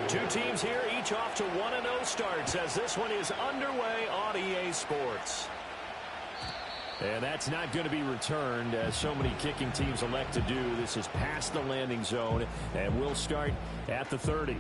Two teams here, each off to 1-0 starts as this one is underway on EA Sports. And that's not going to be returned, as so many kicking teams elect to do. This is past the landing zone, and we'll start at the 30.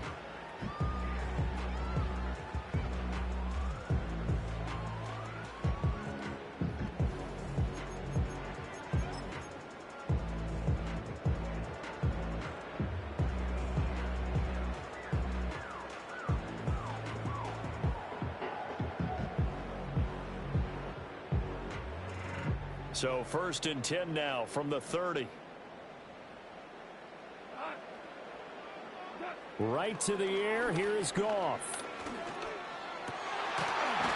So 1st and 10 now from the 30. Right to the air. Here is Goff.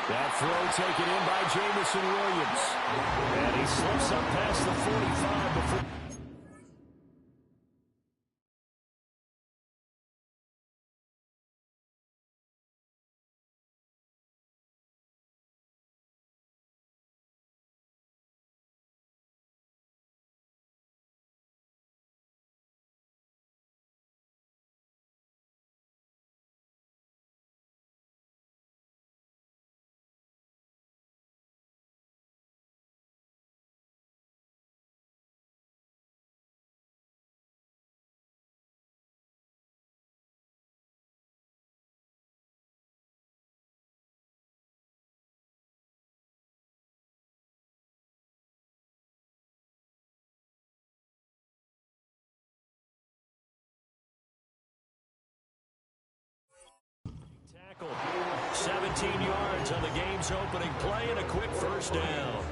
That throw taken in by Jamison Williams. And he slips up past the 45 before. Tackle. 17 yards on the game's opening play and a quick first down.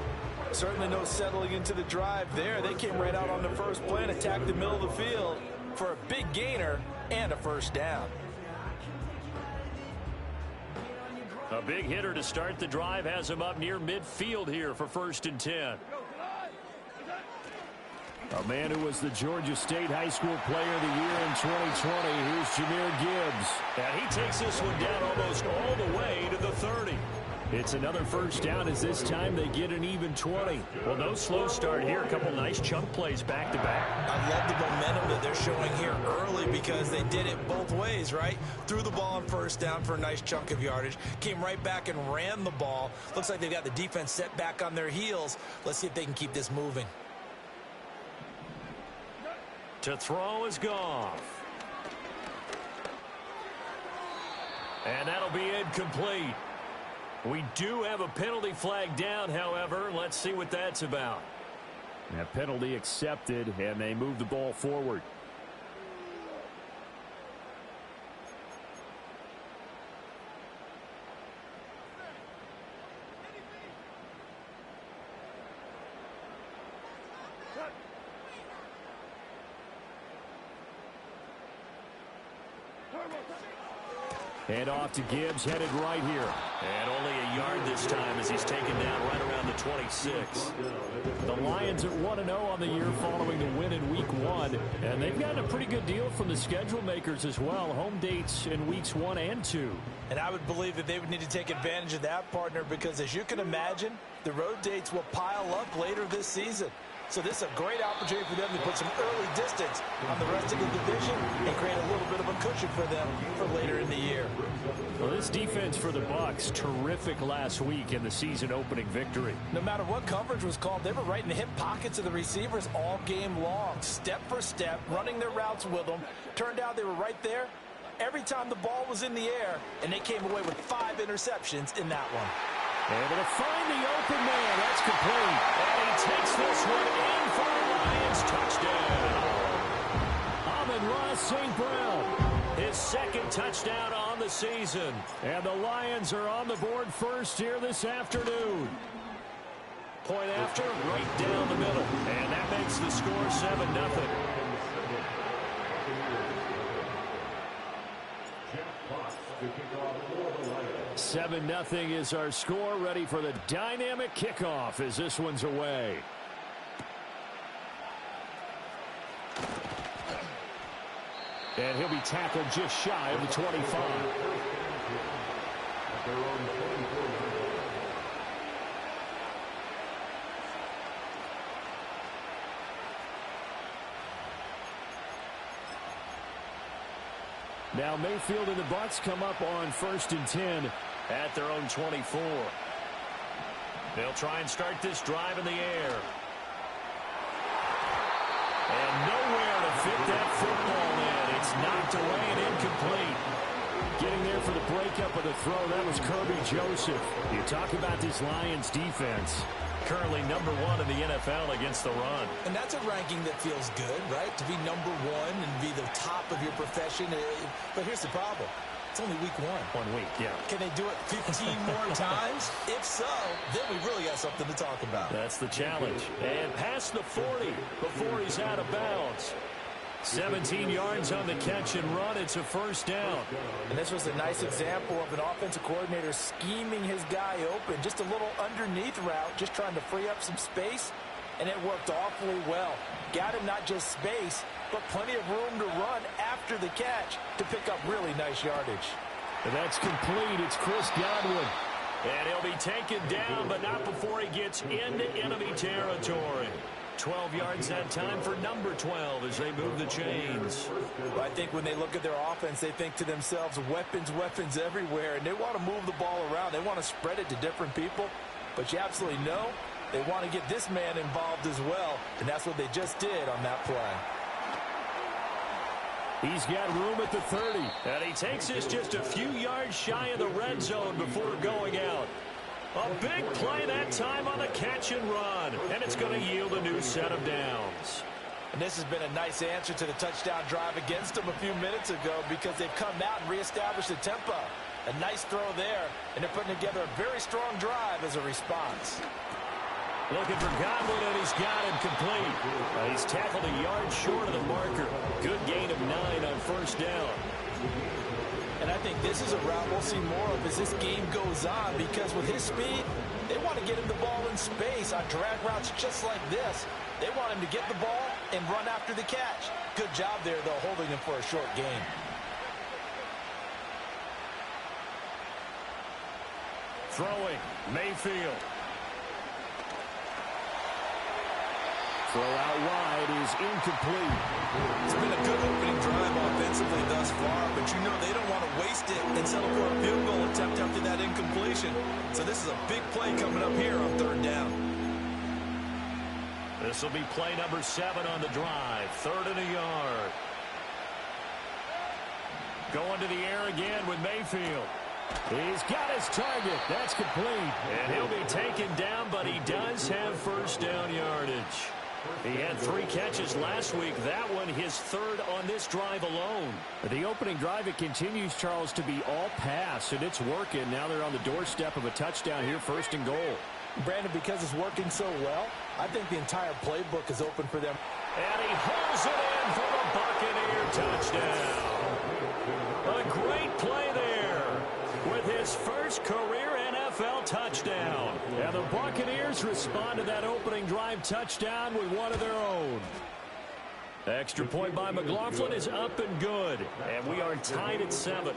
Certainly no settling into the drive there. They came right out on the first play and attacked the middle of the field for a big gainer and a first down. A big hitter to start the drive has him up near midfield here for 1st and 10. A man who was the Georgia State High School Player of the Year in 2020. Here's Jahmyr Gibbs. And he takes this one down almost all the way to the 30. It's another first down as this time they get an even 20. Well, no slow start here. A couple nice chunk plays back to back. I love the momentum that they're showing here early because they did it both ways, right? Threw the ball on first down for a nice chunk of yardage. Came right back and ran the ball. Looks like they've got the defense set back on their heels. Let's see if they can keep this moving. To throw is Goff. And that'll be incomplete. We do have a penalty flag down, however. Let's see what that's about. That penalty accepted, and they move the ball forward. And off to Gibbs, headed right here. And only a yard this time as he's taken down right around the 26. The Lions at 1-0 on the year following the win in Week 1. And they've gotten a pretty good deal from the schedule makers as well. Home dates in Weeks 1 and 2. And I would believe that they would need to take advantage of that, partner, because as you can imagine, the road dates will pile up later this season. So this is a great opportunity for them to put some early distance on the rest of the division and create a little bit of a cushion for them for later in the year. Well, this defense for the Bucs, terrific last week in the season-opening victory. No matter what coverage was called, they were right in the hip pockets of the receivers all game long, step for step, running their routes with them. Turned out they were right there every time the ball was in the air, and they came away with 5 interceptions in that one. Able to find the open man. That's complete. And he takes this one in for a Lions touchdown. Amon-Ra St. Brown, his second touchdown on the season. And the Lions are on the board first here this afternoon. Point after, right down the middle. And that makes the score 7-0. 7-0 is our score. Ready for the dynamic kickoff as this one's away. And he'll be tackled just shy of the 25. Now Mayfield and the Bucs come up on 1st and 10 at their own 24. They'll try and start this drive in the air. And nowhere to fit that football in. It's knocked away and incomplete. Getting there for the breakup of the throw, that was Kirby Joseph. You talk about this Lions defense. Currently number 1 in the NFL against the run. And that's a ranking that feels good, right? To be number 1 and be the top of your profession. But here's the problem. It's only week 1. 1 week, yeah. Can they do it 15 more times? If so, then we really got something to talk about. That's the challenge. And past the 40 before he's out of bounds. 17 yards on the catch and run. It's a first down. And this was a nice example of an offensive coordinator scheming his guy open. Just a little underneath route, just trying to free up some space. And it worked awfully well. Got him not just space, but plenty of room to run after the catch to pick up really nice yardage. And that's complete. It's Chris Godwin. And he'll be taken down, but not before he gets into enemy territory. 12 yards that time for number 12 as they move the chains. Well, I think when they look at their offense, they think to themselves, weapons, weapons everywhere, and they want to move the ball around. They want to spread it to different people, but you absolutely know they want to get this man involved as well, and that's what they just did on that play. He's got room at the 30, and he takes this just a few yards shy of the red zone before going out. A big play that time on the catch and run, and it's going to yield a new set of downs. And this has been a nice answer to the touchdown drive against them a few minutes ago because they've come out and reestablished the tempo. A nice throw there, and they're putting together a very strong drive as a response. Looking for Godwin, and he's got him complete. He's tackled a yard short of the marker. Good gain of 9 on first down. And I think this is a route we'll see more of as this game goes on because with his speed, they want to get him the ball in space on drag routes just like this. They want him to get the ball and run after the catch. Good job there, though, holding him for a short gain. Throwing, Mayfield. Throw out wide is incomplete. It's been a good opening drive offensively thus far, but you know they don't want to waste it and settle for a field goal attempt after that incompletion. So this is a big play coming up here on 3rd down. This will be play number 7 on the drive. 3rd and a yard. Going to the air again with Mayfield. He's got his target. That's complete. And he'll be taken down, but he does have first down yardage. He had 3 catches last week. That one his 3rd on this drive alone. The opening drive, it continues, Charles, to be all pass, and it's working. Now they're on the doorstep of a touchdown here, 1st and goal. Brandon, because it's working so well, I think the entire playbook is open for them. And he holds it in for the Buccaneer touchdown. A great play there with his first career NFL touchdown. And the Buccaneers respond to that opening drive touchdown with one of their own. Extra point by McLaughlin is up and good. And we are tied at 7.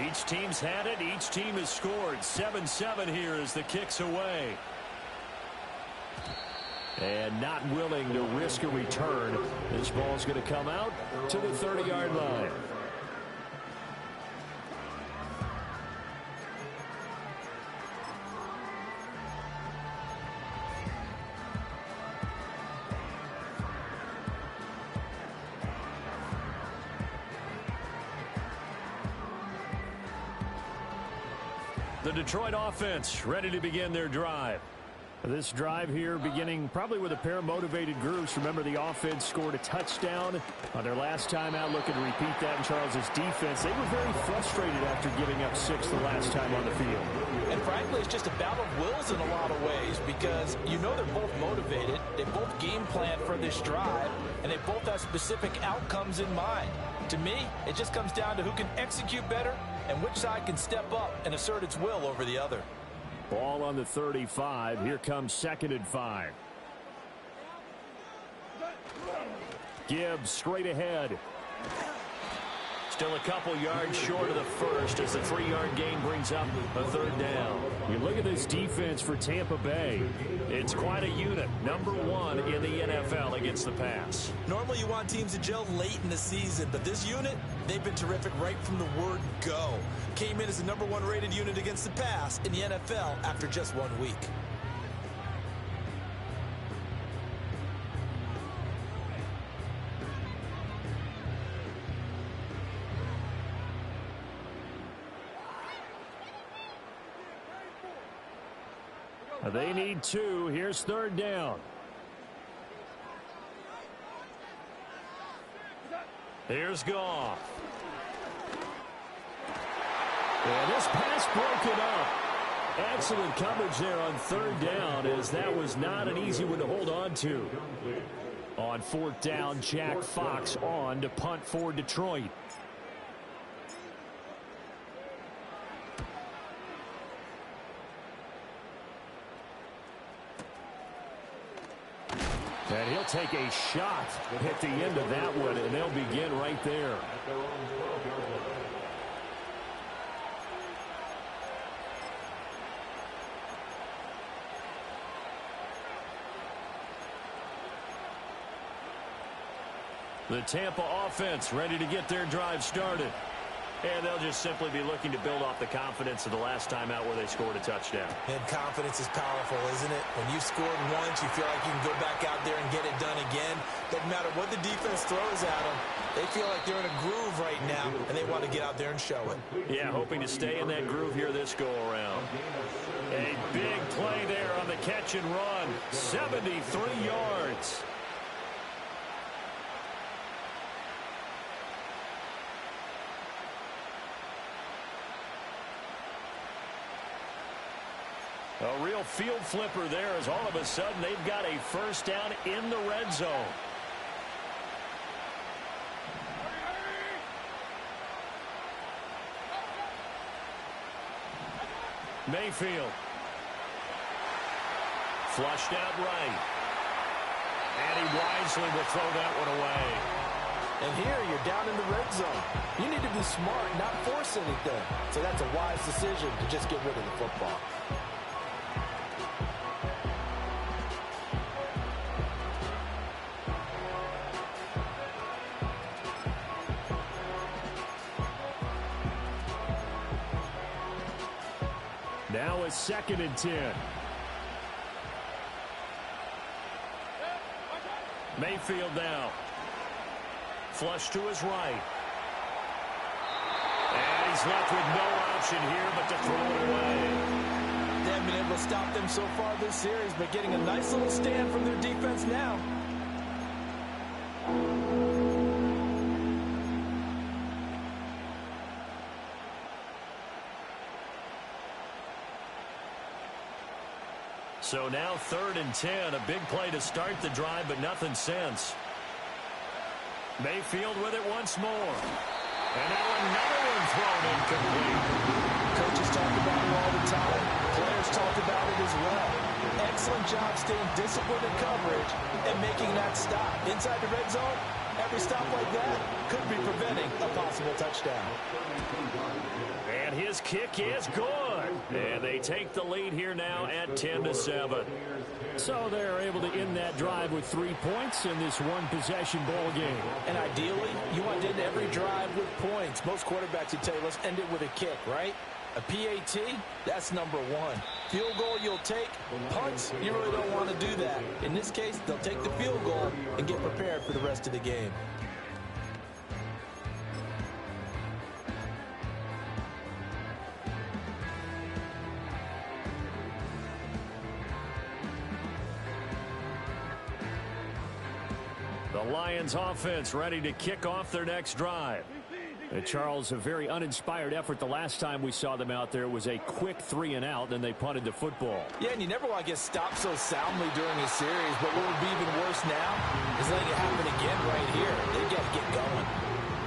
Each team's had it. Each team has scored. 7-7 here as the kick's away. And not willing to risk a return. This ball's going to come out to the 30-yard line. The Detroit offense ready to begin their drive. This drive here beginning probably with a pair of motivated groups. Remember, the offense scored a touchdown on their last time out. Looking to repeat that in Charles's defense. They were very frustrated after giving up 6 the last time on the field. And frankly, it's just a battle of wills in a lot of ways because you know they're both motivated. They both game plan for this drive, and they both have specific outcomes in mind. To me, it just comes down to who can execute better and which side can step up and assert its will over the other. Ball on the 35. Here comes 2nd and 5. Gibbs straight ahead. Still a couple yards short of the first as the 3-yard gain brings up a third down. You look at this defense for Tampa Bay. It's quite a unit. Number 1 in the NFL against the pass. Normally you want teams to gel late in the season, but this unit, they've been terrific right from the word go. Came in as the number 1 rated unit against the pass in the NFL after just 1 week. They need 2. Here's third down. Here's Goff. And this pass broken up. Excellent coverage there on third down, as that was not an easy one to hold on to. On fourth down, Jack Fox on to punt for Detroit. And he'll take a shot at the end of that one, and they'll begin right there. The Tampa offense ready to get their drive started. And they'll just simply be looking to build off the confidence of the last time out where they scored a touchdown. And confidence is powerful, isn't it? When you scored once, you feel like you can go back out there and get it done again. Doesn't matter what the defense throws at them. They feel like they're in a groove right now, and they want to get out there and show it. Yeah, hoping to stay in that groove here this go-around. A big play there on the catch and run. 73 yards. A real field flipper there, as all of a sudden they've got a first down in the red zone. Mayfield. Flushed out right. And he wisely will throw that one away. And here you're down in the red zone. You need to be smart, not force anything. So that's a wise decision to just get rid of the football. Now it's 2nd and 10. Mayfield now. Flush to his right. And he's left with no option here but to throw it away. They haven't been able to stop them so far this series, but getting a nice little stand from their defense now. So now 3rd and 10, a big play to start the drive, but nothing since. Mayfield with it once more. And now another one thrown incomplete. Coaches talk about it all the time. Players talk about it as well. Excellent job staying disciplined in coverage and making that stop. Inside the red zone, every stop like that could be preventing a possible touchdown. And his kick is good. And they take the lead here now at 10-7. So they're able to end that drive with 3 points in this one-possession ball game. And ideally, you want to end every drive with points. Most quarterbacks would tell you, let's end it with a kick, right? A PAT, that's number 1. Field goal you'll take. Punts, you really don't want to do that. In this case, they'll take the field goal and get prepared for the rest of the game. The Lions offense ready to kick off their next drive. Charles, a very uninspired effort the last time we saw them out there. It was a quick 3-and-out, then they punted the football. Yeah, and you never want to get stopped so soundly during a series, but what would be even worse now is letting it happen again right here. They got to get going.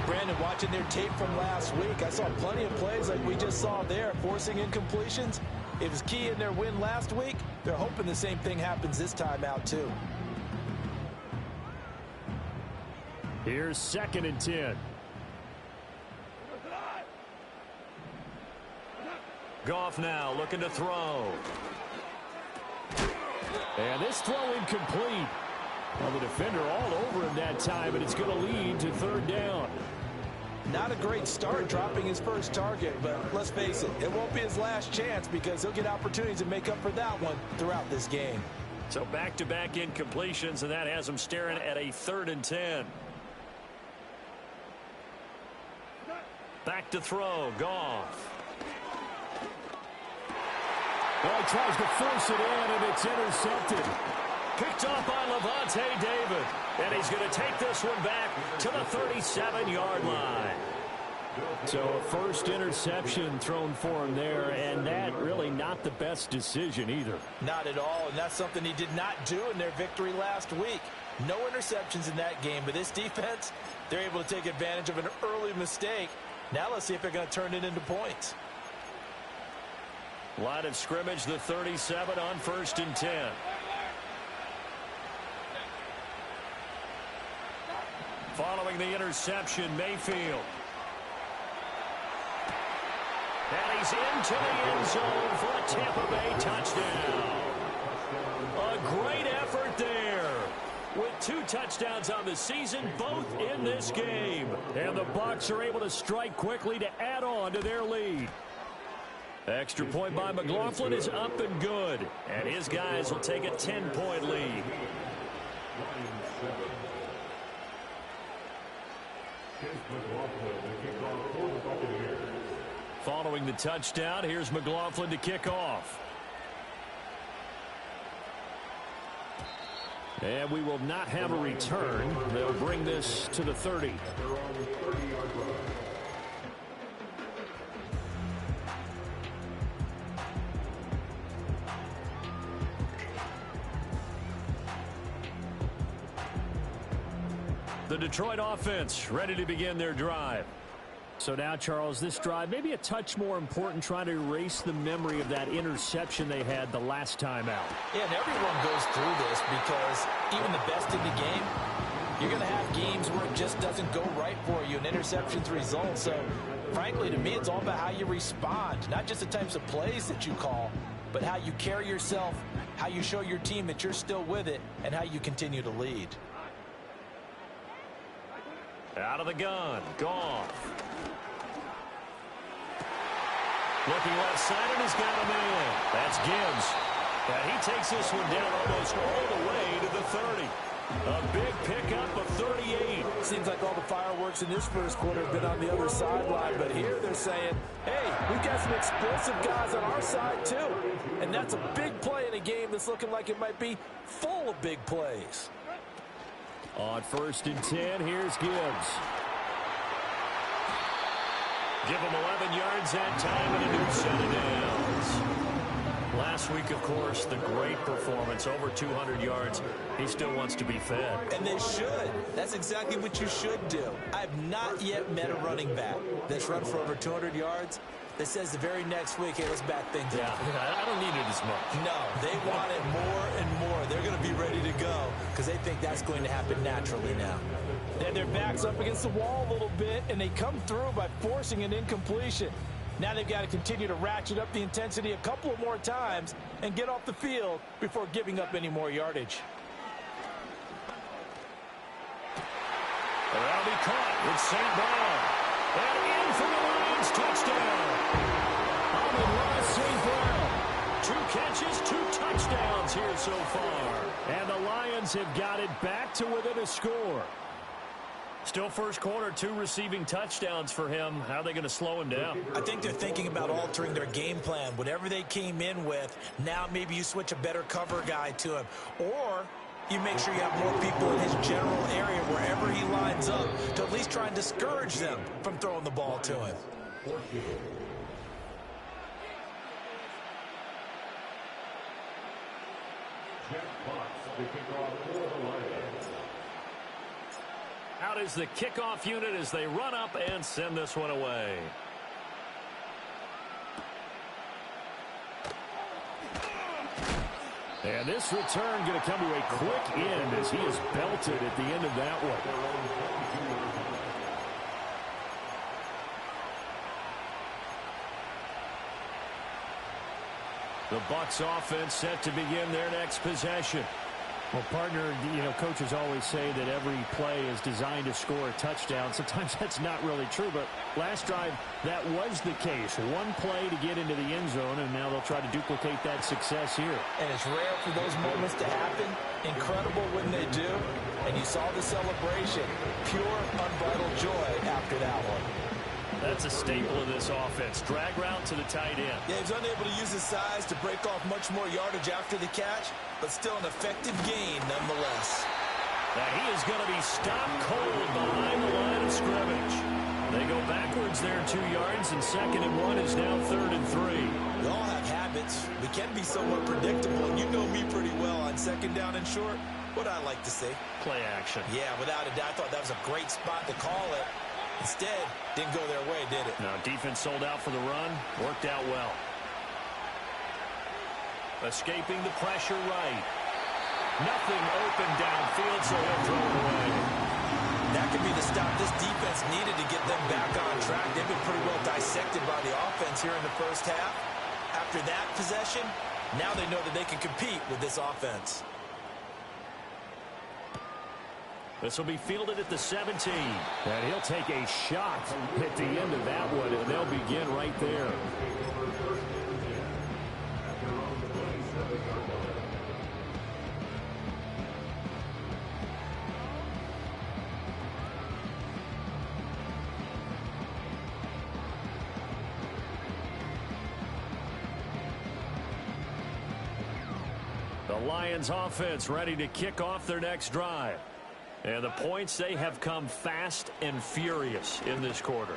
Brandon, watching their tape from last week, I saw plenty of plays like we just saw there, forcing incompletions. It was key in their win last week. They're hoping the same thing happens this time out, too. Here's 2nd and 10. Goff now looking to throw. And this throw incomplete. Well, the defender all over him that time, and it's going to lead to 3rd down. Not a great start dropping his first target, but let's face it, it won't be his last chance because he'll get opportunities to make up for that one throughout this game. So back-to-back incompletions, and that has him staring at a 3rd and 10. Back to throw, Goff. Well, he tries to force it in, and it's intercepted. Picked off by Levante David. And he's going to take this one back to the 37-yard line. So a first interception thrown for him there, and that really not the best decision either. Not at all, and that's something he did not do in their victory last week. No interceptions in that game, but this defense, they're able to take advantage of an early mistake. Now let's see if they're going to turn it into points. Line of scrimmage, the 37 on 1st and 10. Following the interception, Mayfield. And he's into the end zone for a Tampa Bay touchdown. A great effort there. With 2 touchdowns on the season, both in this game. And the Bucs are able to strike quickly to add on to their lead. Extra point by McLaughlin is up and good. And his guys will take a 10-point lead. Following the touchdown, here's McLaughlin to kick off. And we will not have a return. They'll bring this to the 30. The Detroit offense ready to begin their drive. So now, Charles, this drive maybe a touch more important, trying to erase the memory of that interception they had the last time out. Yeah, and everyone goes through this because even the best in the game, you're going to have games where it just doesn't go right for you, and interceptions result. So, frankly, to me, it's all about how you respond, not just the types of plays that you call, but how you carry yourself, how you show your team that you're still with it, and how you continue to lead. Out of the gun, Goff. Looking left side, and he's got a man. That's Gibbs. And he takes this one down almost all the way to the 30. A big pickup of 38. Seems like all the fireworks in this first quarter have been on the other sideline, but here they're saying, hey, we've got some explosive guys on our side too. And that's a big play in a game that's looking like it might be full of big plays. On 1st and 10, here's Gibbs. Give him 11 yards that time and a new set of downs. Last week, of course, the great performance, over 200 yards. He still wants to be fed. And they should. That's exactly what you should do. I've not yet met a running back that's run for over 200 yards that says the very next week, hey, let's back things up. I don't need it as much. No, they want it more and more. They're going to be ready to go because they think that's going to happen naturally now. Then their back's up against the wall a little bit, and they come through by forcing an incompletion. Now they've got to continue to ratchet up the intensity a couple of more times and get off the field before giving up any more yardage. That'll be caught with St. Brown. And in for the Lions, touchdown. St. Brown. 2 catches, 2 touchdowns here so far. And the Lions have got it back to within a score. Still first quarter, 2 receiving touchdowns for him. How are they going to slow him down? I think they're thinking about altering their game plan. Whatever they came in with, now maybe you switch a better cover guy to him. Or you make sure you have more people in his general area wherever he lines up to at least try and discourage them from throwing the ball to him. Out is the kickoff unit as they run up and send this one away. And this return going to come to a quick end as he is belted at the end of that one. The Bucs offense set to begin their next possession. Well, partner, coaches always say that every play is designed to score a touchdown. Sometimes that's not really true, but last drive, that was the case. One play to get into the end zone, and now they'll try to duplicate that success here. And it's rare for those moments to happen. Incredible when they do. And you saw the celebration. Pure, unbridled joy after that one. That's a staple of this offense. Drag route to the tight end. Yeah, he's unable to use his size to break off much more yardage after the catch, but still an effective gain nonetheless. Now he is going to be stopped cold behind the line of scrimmage. They go backwards there 2 yards, and 2nd and 1 is now 3rd and 3. We all have habits. We can be somewhat predictable, and you know me pretty well on 2nd down and short. What I like to see. Play action. Yeah, without a doubt. I thought that was a great spot to call it. Instead, didn't go their way, did it? Now, defense sold out for the run. Worked out well. Escaping the pressure right. Nothing open downfield, so he'll throw it away. That could be the stop this defense needed to get them back on track. They've been pretty well dissected by the offense here in the first half. After that possession, now they know that they can compete with this offense. This will be fielded at the 17. And he'll take a shot at the end of that one, and they'll begin right there. The Lions offense ready to kick off their next drive. And the points, they have come fast and furious in this quarter.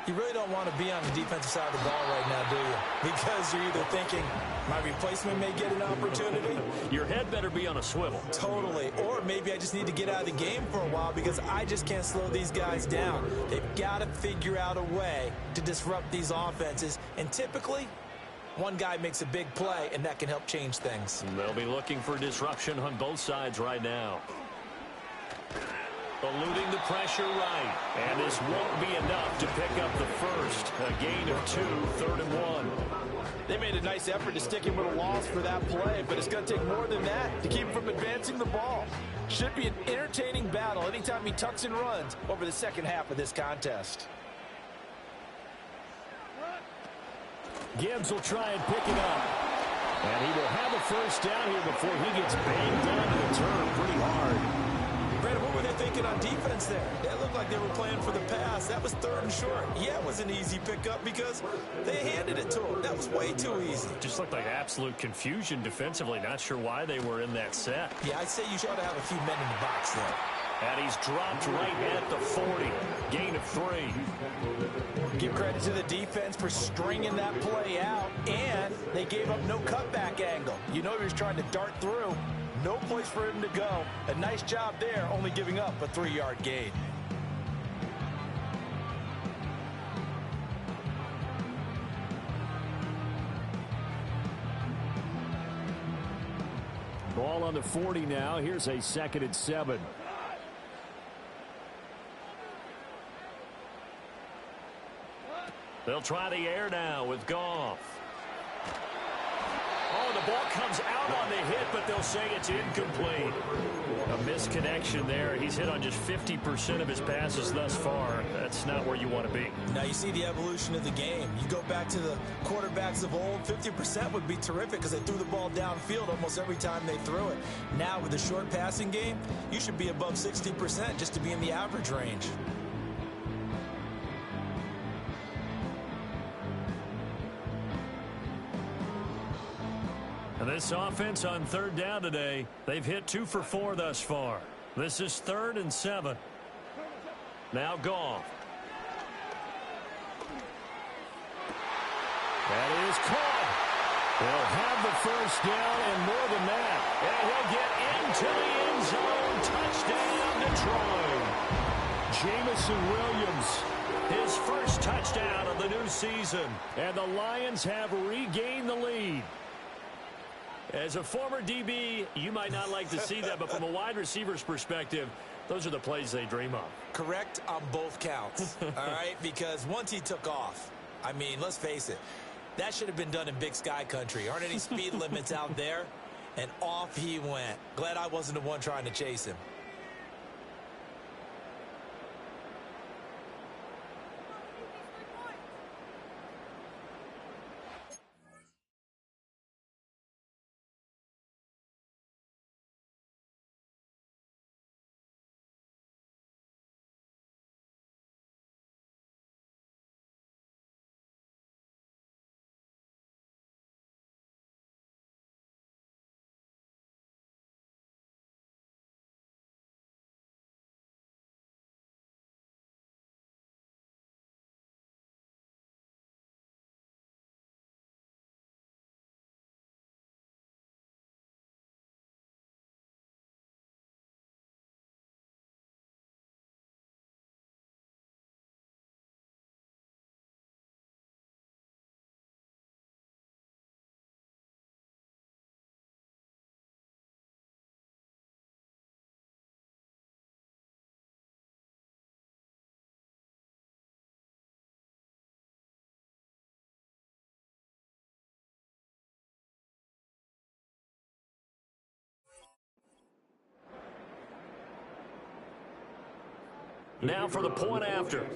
You really don't want to be on the defensive side of the ball right now, do you? Because you're either thinking, my replacement may get an opportunity. Your head better be on a swivel. Totally. Or maybe I just need to get out of the game for a while because I just can't slow these guys down. They've got to figure out a way to disrupt these offenses. And typically, one guy makes a big play, and that can help change things. And they'll be looking for disruption on both sides right now. Eluding the pressure right. And this won't be enough to pick up the first. A gain of 2, 3rd and 1. They made a nice effort to stick him with a loss for that play, but it's going to take more than that to keep him from advancing the ball. Should be an entertaining battle anytime he tucks and runs over the second half of this contest. Gibbs will try and pick it up. And he will have a first down here before he gets banged down to the turn pretty hard. Brandon, what were they thinking on defense there? It looked like they were playing for the pass. That was 3rd and short. Yeah, it was an easy pickup because they handed it to him. That was way too easy. Just looked like absolute confusion defensively. Not sure why they were in that set. Yeah, I'd say you ought to have a few men in the box there. And he's dropped right at the 40. Gain of 3. Give credit to the defense for stringing that play out, and they gave up no cutback angle. You know he was trying to dart through. No place for him to go. A nice job there, only giving up a 3-yard gain. Ball on the 40 now. Here's a 2nd and 7. They'll try the air now with Goff. Oh, the ball comes out on the hit, but they'll say it's incomplete. A misconnection there. He's hit on just 50% of his passes thus far. That's not where you want to be. Now you see the evolution of the game. You go back to the quarterbacks of old, 50% would be terrific because they threw the ball downfield almost every time they threw it. Now with the short passing game, you should be above 60% just to be in the average range. And this offense on 3rd down today, they've hit 2 for 4 thus far. This is 3rd and 7. Now Goff. That is caught. They'll have the first down and more than that. And he'll get into the end zone. Touchdown, Detroit. Jamison Williams, his first touchdown of the new season. And the Lions have regained the lead. As a former DB, you might not like to see that, but from a wide receiver's perspective, those are the plays they dream of. Correct on both counts, all right? Because once he took off, I mean, let's face it, that should have been done in Big Sky country. Aren't any speed limits out there? And off he went. Glad I wasn't the one trying to chase him. Now for the point after.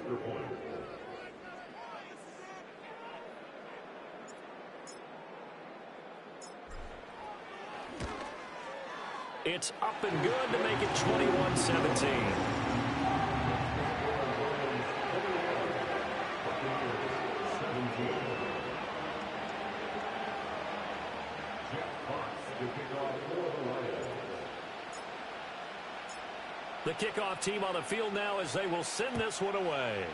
It's up and good to make it 21-17. The kickoff team on the field now as they will send this one away.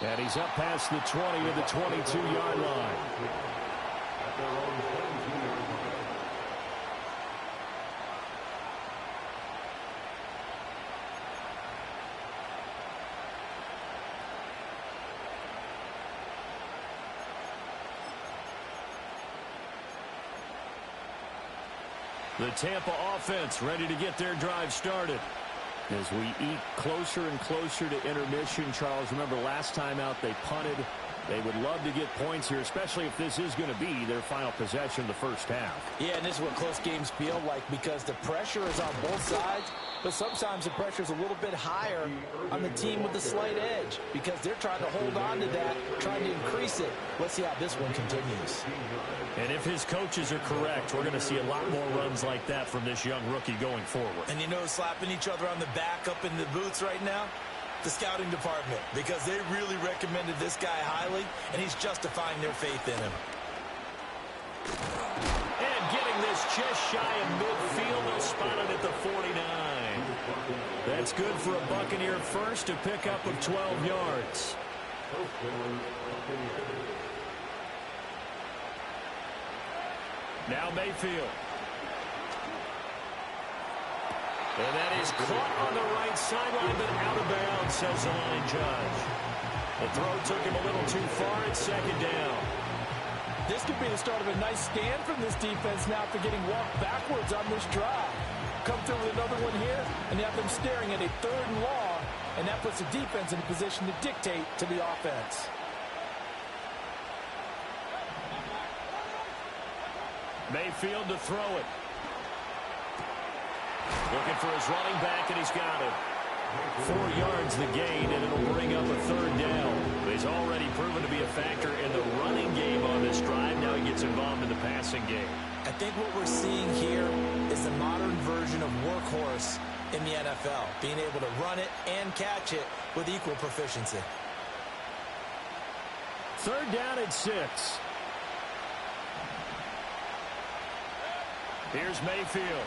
And he's up past the 20 to the 22-yard line. The Tampa offense ready to get their drive started. As we eat closer and closer to intermission, Charles, remember last time out they punted. They would love to get points here, especially if this is going to be their final possession of the first half. Yeah, and this is what close games feel like because the pressure is on both sides, but sometimes the pressure is a little bit higher on the team with the slight edge because they're trying to hold on to that, trying to increase it. Let's see how this one continues. And if his coaches are correct, we're going to see a lot more runs like that from this young rookie going forward. And you know, slapping each other on the back up in the boots right now? The scouting department, because they really recommended this guy highly, and he's justifying their faith in him. And getting this just shy of midfield, they'll spot it at the 49. That's good for a Buccaneer first, to pick up of 12 yards. Now Mayfield. And that is caught on the right sideline, but out of bounds, says the line judge. The throw took him a little too far. It's second down. This could be the start of a nice stand from this defense now after getting walked backwards on this drive. Come through with another one here, and you have them staring at a 3rd and long, and that puts the defense in a position to dictate to the offense. Mayfield to throw it. Looking for his running back, and he's got it. 4 yards the gain, and it'll bring up a 3rd down. He's already proven to be a factor in the running game on this drive. Now he gets involved in the passing game. I think what we're seeing here is the modern version of workhorse in the NFL, being able to run it and catch it with equal proficiency. 3rd down at 6. Here's Mayfield.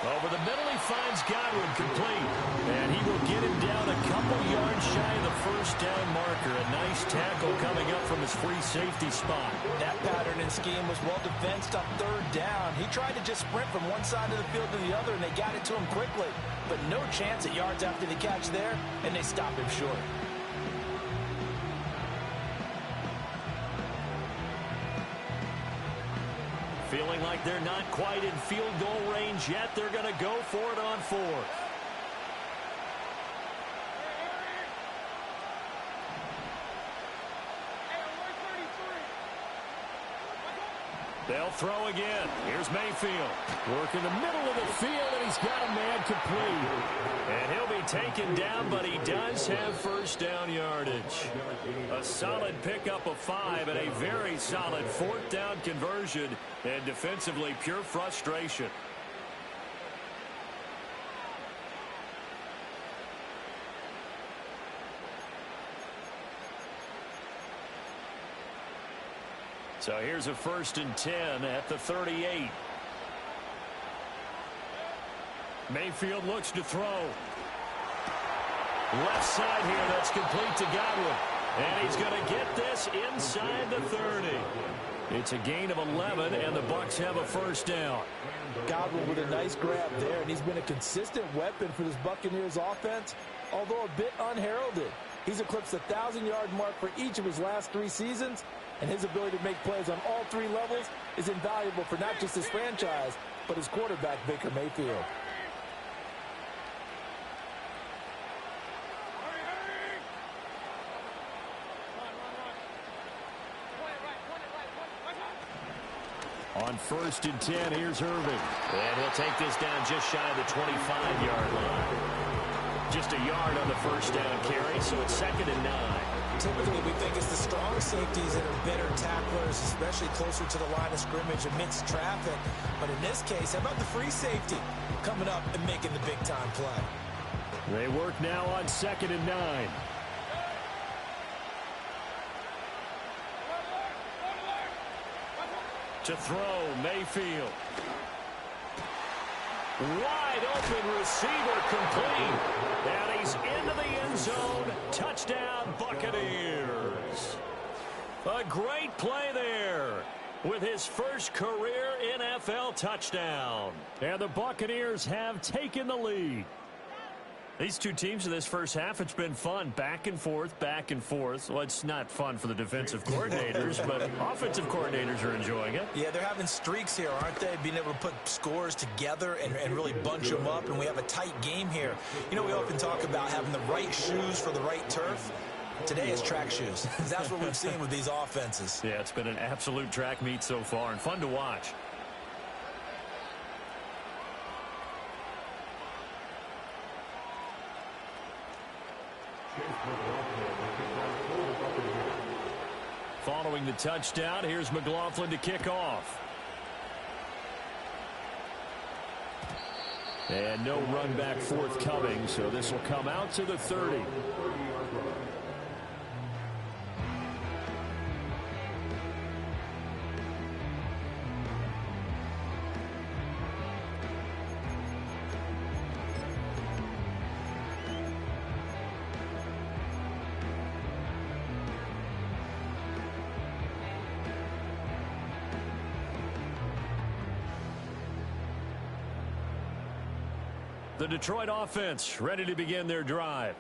Over the middle, he finds Godwin complete. And he will get him down a couple yards shy of the 1st down marker. A nice tackle coming up from his free safety spot. That pattern and scheme was well defensed on 3rd down. He tried to just sprint from one side of the field to the other, and they got it to him quickly. But no chance at yards after the catch there, and they stopped him short. Feeling like they're not quite in field goal range yet. They're going to go for it on fourth. They'll throw again. Here's Mayfield. Work in the middle of the field, and he's got a man complete. And he'll be taken down, but he does have first down yardage. A solid pickup of 5 and a very solid fourth down conversion. And defensively, pure frustration. So here's a 1st and 10 at the 38. Mayfield looks to throw. Left side here, that's complete to Godwin. And he's going to get this inside the 30. It's a gain of 11, and the Bucs have a first down. Godwin with a nice grab there, and he's been a consistent weapon for this Buccaneers offense, although a bit unheralded. He's eclipsed the 1,000-yard mark for each of his last 3 seasons, and his ability to make plays on all 3 levels is invaluable for not just his franchise, but his quarterback, Baker Mayfield. On 1st and 10, here's Irvin. And he'll take this down just shy of the 25-yard line. Just a yard on the first down carry, so it's 2nd and 9. Typically, we think it's the strong safeties that are better tacklers, especially closer to the line of scrimmage amidst traffic. But in this case, how about the free safety coming up and making the big-time play? They work now on 2nd and 9. To throw, Mayfield. Wide open receiver complete. And he's into the end zone. Touchdown, Buccaneers. A great play there with his first career NFL touchdown. And the Buccaneers have taken the lead. These two teams in this first half, it's been fun. Back and forth, back and forth. Well, it's not fun for the defensive coordinators, but offensive coordinators are enjoying it. Yeah, they're having streaks here, aren't they? Being able to put scores together and really bunch them up, and we have a tight game here. You know, we often talk about having the right shoes for the right turf. Today it's track shoes. That's what we've seen with these offenses. Yeah, it's been an absolute track meet so far and fun to watch. Following the touchdown, here's McLaughlin to kick off. And no run back forthcoming, so this will come out to the 30. The Detroit offense ready to begin their drive.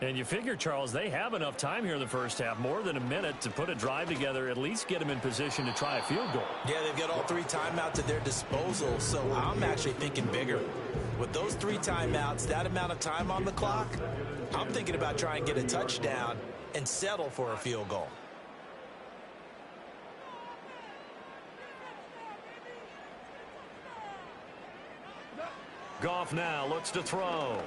And you figure, Charles, they have enough time here in the first half, more than a minute, to put a drive together, at least get them in position to try a field goal. Yeah, they've got all 3 timeouts at their disposal, so I'm actually thinking bigger. With those 3 timeouts, that amount of time on the clock, I'm thinking about trying to get a touchdown and settle for a field goal. Goff now looks to throw.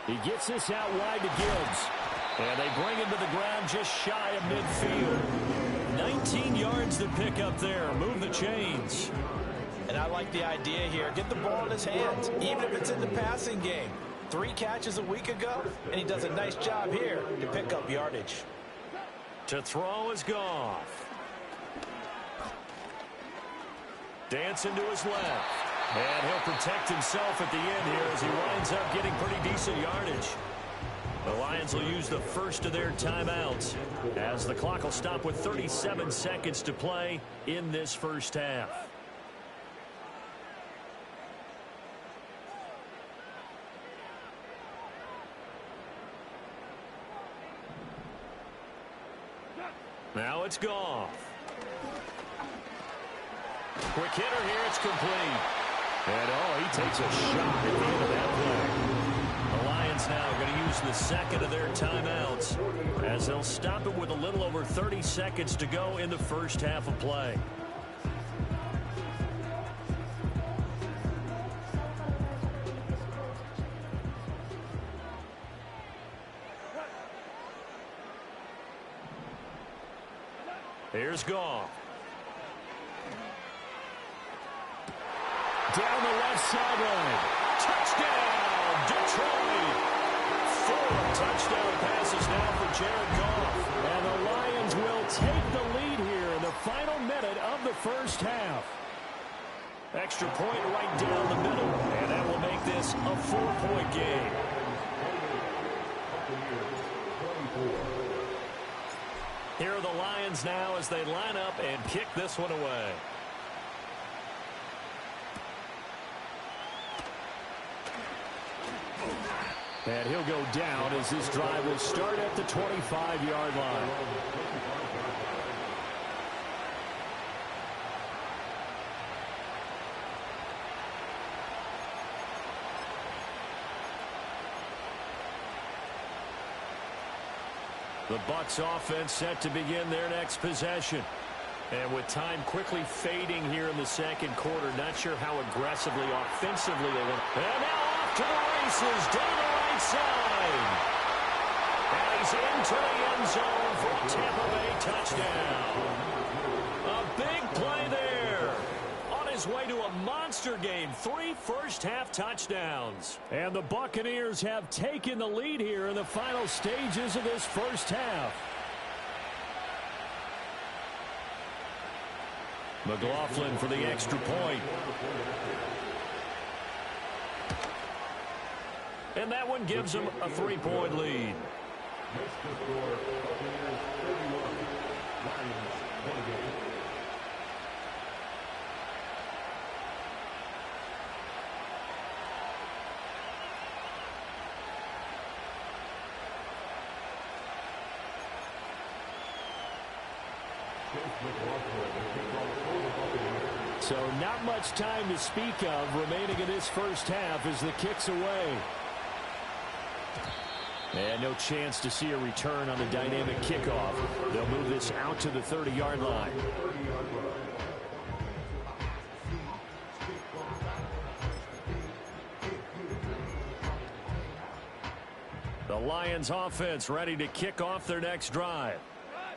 He gets this out wide to Gibbs. And they bring him to the ground just shy of midfield. 19 yards to pick up there. Move the chains. And I like the idea here. Get the ball in his hands, even if it's in the passing game. 3 catches a week ago, and he does a nice job here to pick up yardage. To throw is Goff. Dancing to his left. And he'll protect himself at the end here as he winds up getting pretty decent yardage. The Lions will use the first of their timeouts as the clock will stop with 37 seconds to play in this first half. Now it's Goff. Quick hitter here. It's complete. And, he takes a shot at the end of that play. The Lions now going to use the second of their timeouts as they'll stop it with a little over 30 seconds to go in the first half of play. Here's Goff. Down the left sideline. Touchdown, Detroit. 4 touchdown passes now for Jared Goff. And the Lions will take the lead here in the final minute of the first half. Extra point right down the middle. And that will make this a 4-point game. Here are the Lions now as they line up and kick this one away. And he'll go down as this drive will start at the 25-yard line. The Bucs offense set to begin their next possession. And with time quickly fading here in the second quarter, not sure how aggressively, offensively they want to. And now off to the races, down the right side. And he's into the end zone for a Tampa Bay touchdown. A big play there. On his way to a monster game, 3 first-half touchdowns. And the Buccaneers have taken the lead here in the final stages of this first half. McLaughlin for the extra point. And that one gives them a 3-point lead. So not much time to speak of remaining in this first half as the kick's away. And no chance to see a return on the dynamic kickoff. They'll move this out to the 30-yard line. The Lions offense ready to kick off their next drive.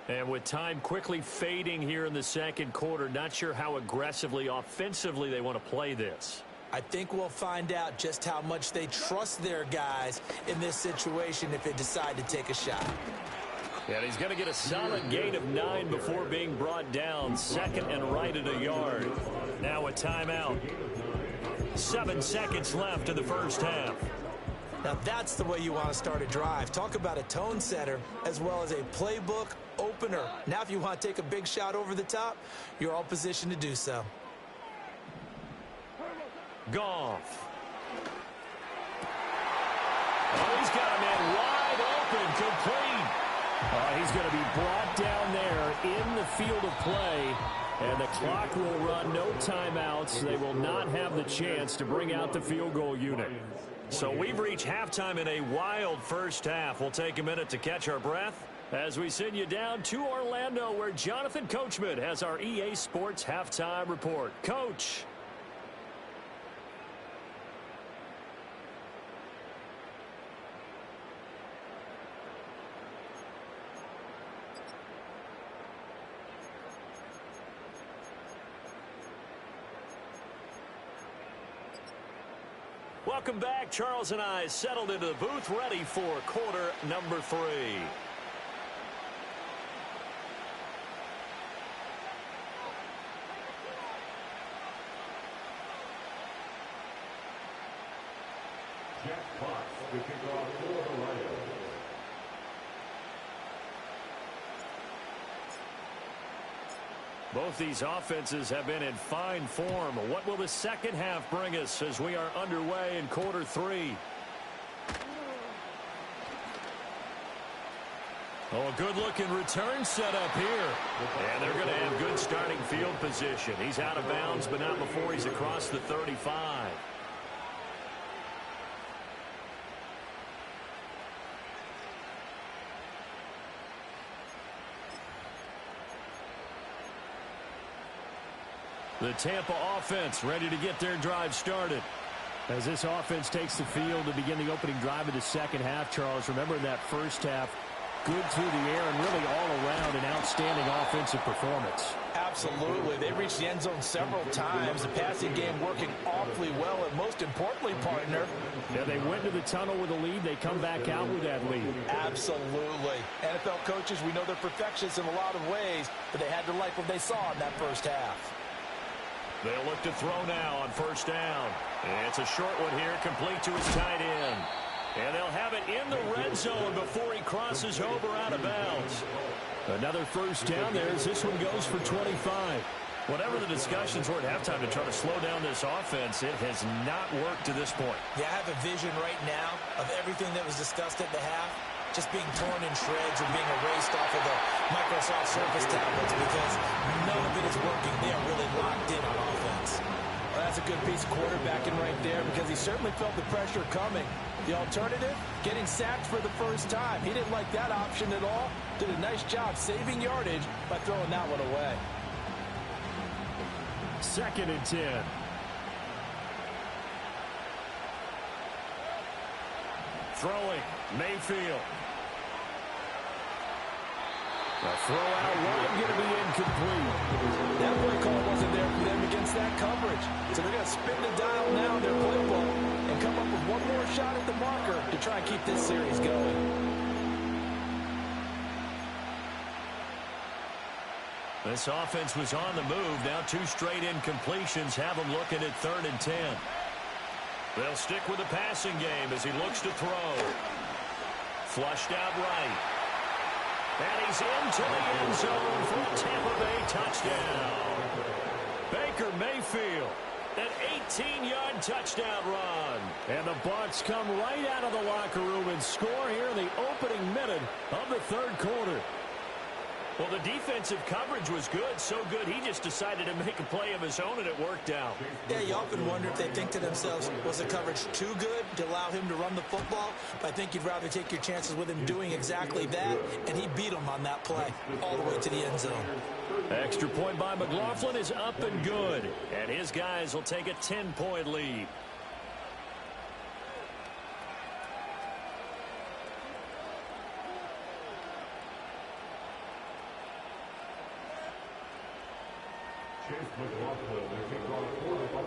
And with time quickly fading here in the second quarter, not sure how aggressively, offensively they want to play this. I think we'll find out just how much they trust their guys in this situation if they decide to take a shot. And he's going to get a solid gain of 9 before being brought down. Second and right at a yard. Now a timeout. 7 seconds left in the first half. Now that's the way you want to start a drive. Talk about a tone setter as well as a playbook opener. Now if you want to take a big shot over the top, you're all positioned to do so. Goff. Oh, he's got a man wide open, complete. He's going to be brought down there in the field of play. And the clock will run, no timeouts. They will not have the chance to bring out the field goal unit. So we've reached halftime in a wild first half. We'll take a minute to catch our breath as we send you down to Orlando, where Jonathan Coachman has our EA Sports halftime report. Coach. Welcome back. Charles and I settled into the booth, ready for quarter number 3. Jack Bucs to kick off for the Lions. Both these offenses have been in fine form. What will the second half bring us as we are underway in quarter 3? Oh, a good-looking return set up here. And they're going to have good starting field position. He's out of bounds, but not before he's across the 35. The Tampa offense ready to get their drive started. As this offense takes the field to begin the opening drive of the second half, Charles, remember in that first half, good through the air and really all around an outstanding offensive performance. Absolutely. They reached the end zone several times. The passing game working awfully well, and most importantly, partner. Yeah, they went to the tunnel with a lead. They come back out with that lead. Absolutely. NFL coaches, we know they're perfectionists in a lot of ways, but they had to like what they saw in that first half. They'll look to throw now on first down. And it's a short one here, complete to his tight end. And they'll have it in the red zone before he crosses over out of bounds. Another first down there as this one goes for 25. Whatever the discussions were at halftime to try to slow down this offense, it has not worked to this point. Yeah, I have a vision right now of everything that was discussed at the half just being torn in shreds or being erased off of the Microsoft Surface tablets because none of it is working. They are really locked in on offense. Well, that's a good piece of quarterbacking right there because he certainly felt the pressure coming. The alternative, getting sacked for the first time. He didn't like that option at all. Did a nice job saving yardage by throwing that one away. 2nd and 10. Throwing, Mayfield. The throw out wide going to be incomplete. That play call wasn't there for them against that coverage. So they're going to spin the dial now in their playbook and come up with one more shot at the marker to try and keep this series going. This offense was on the move. Now 2 straight incompletions have them looking at 3rd and 10. They'll stick with the passing game as he looks to throw. Flushed out right. And he's into the end zone for a Tampa Bay touchdown. Baker Mayfield, an 18-yard touchdown run. And the Bucs come right out of the locker room and score here in the opening minute of the 3rd quarter. Well, the defensive coverage was good, so good he just decided to make a play of his own, and it worked out. Yeah, you often wonder if they think to themselves, was the coverage too good to allow him to run the football? But I think you'd rather take your chances with him doing exactly that, and he beat him on that play all the way to the end zone. Extra point by McLaughlin is up and good, and his guys will take a 10-point lead.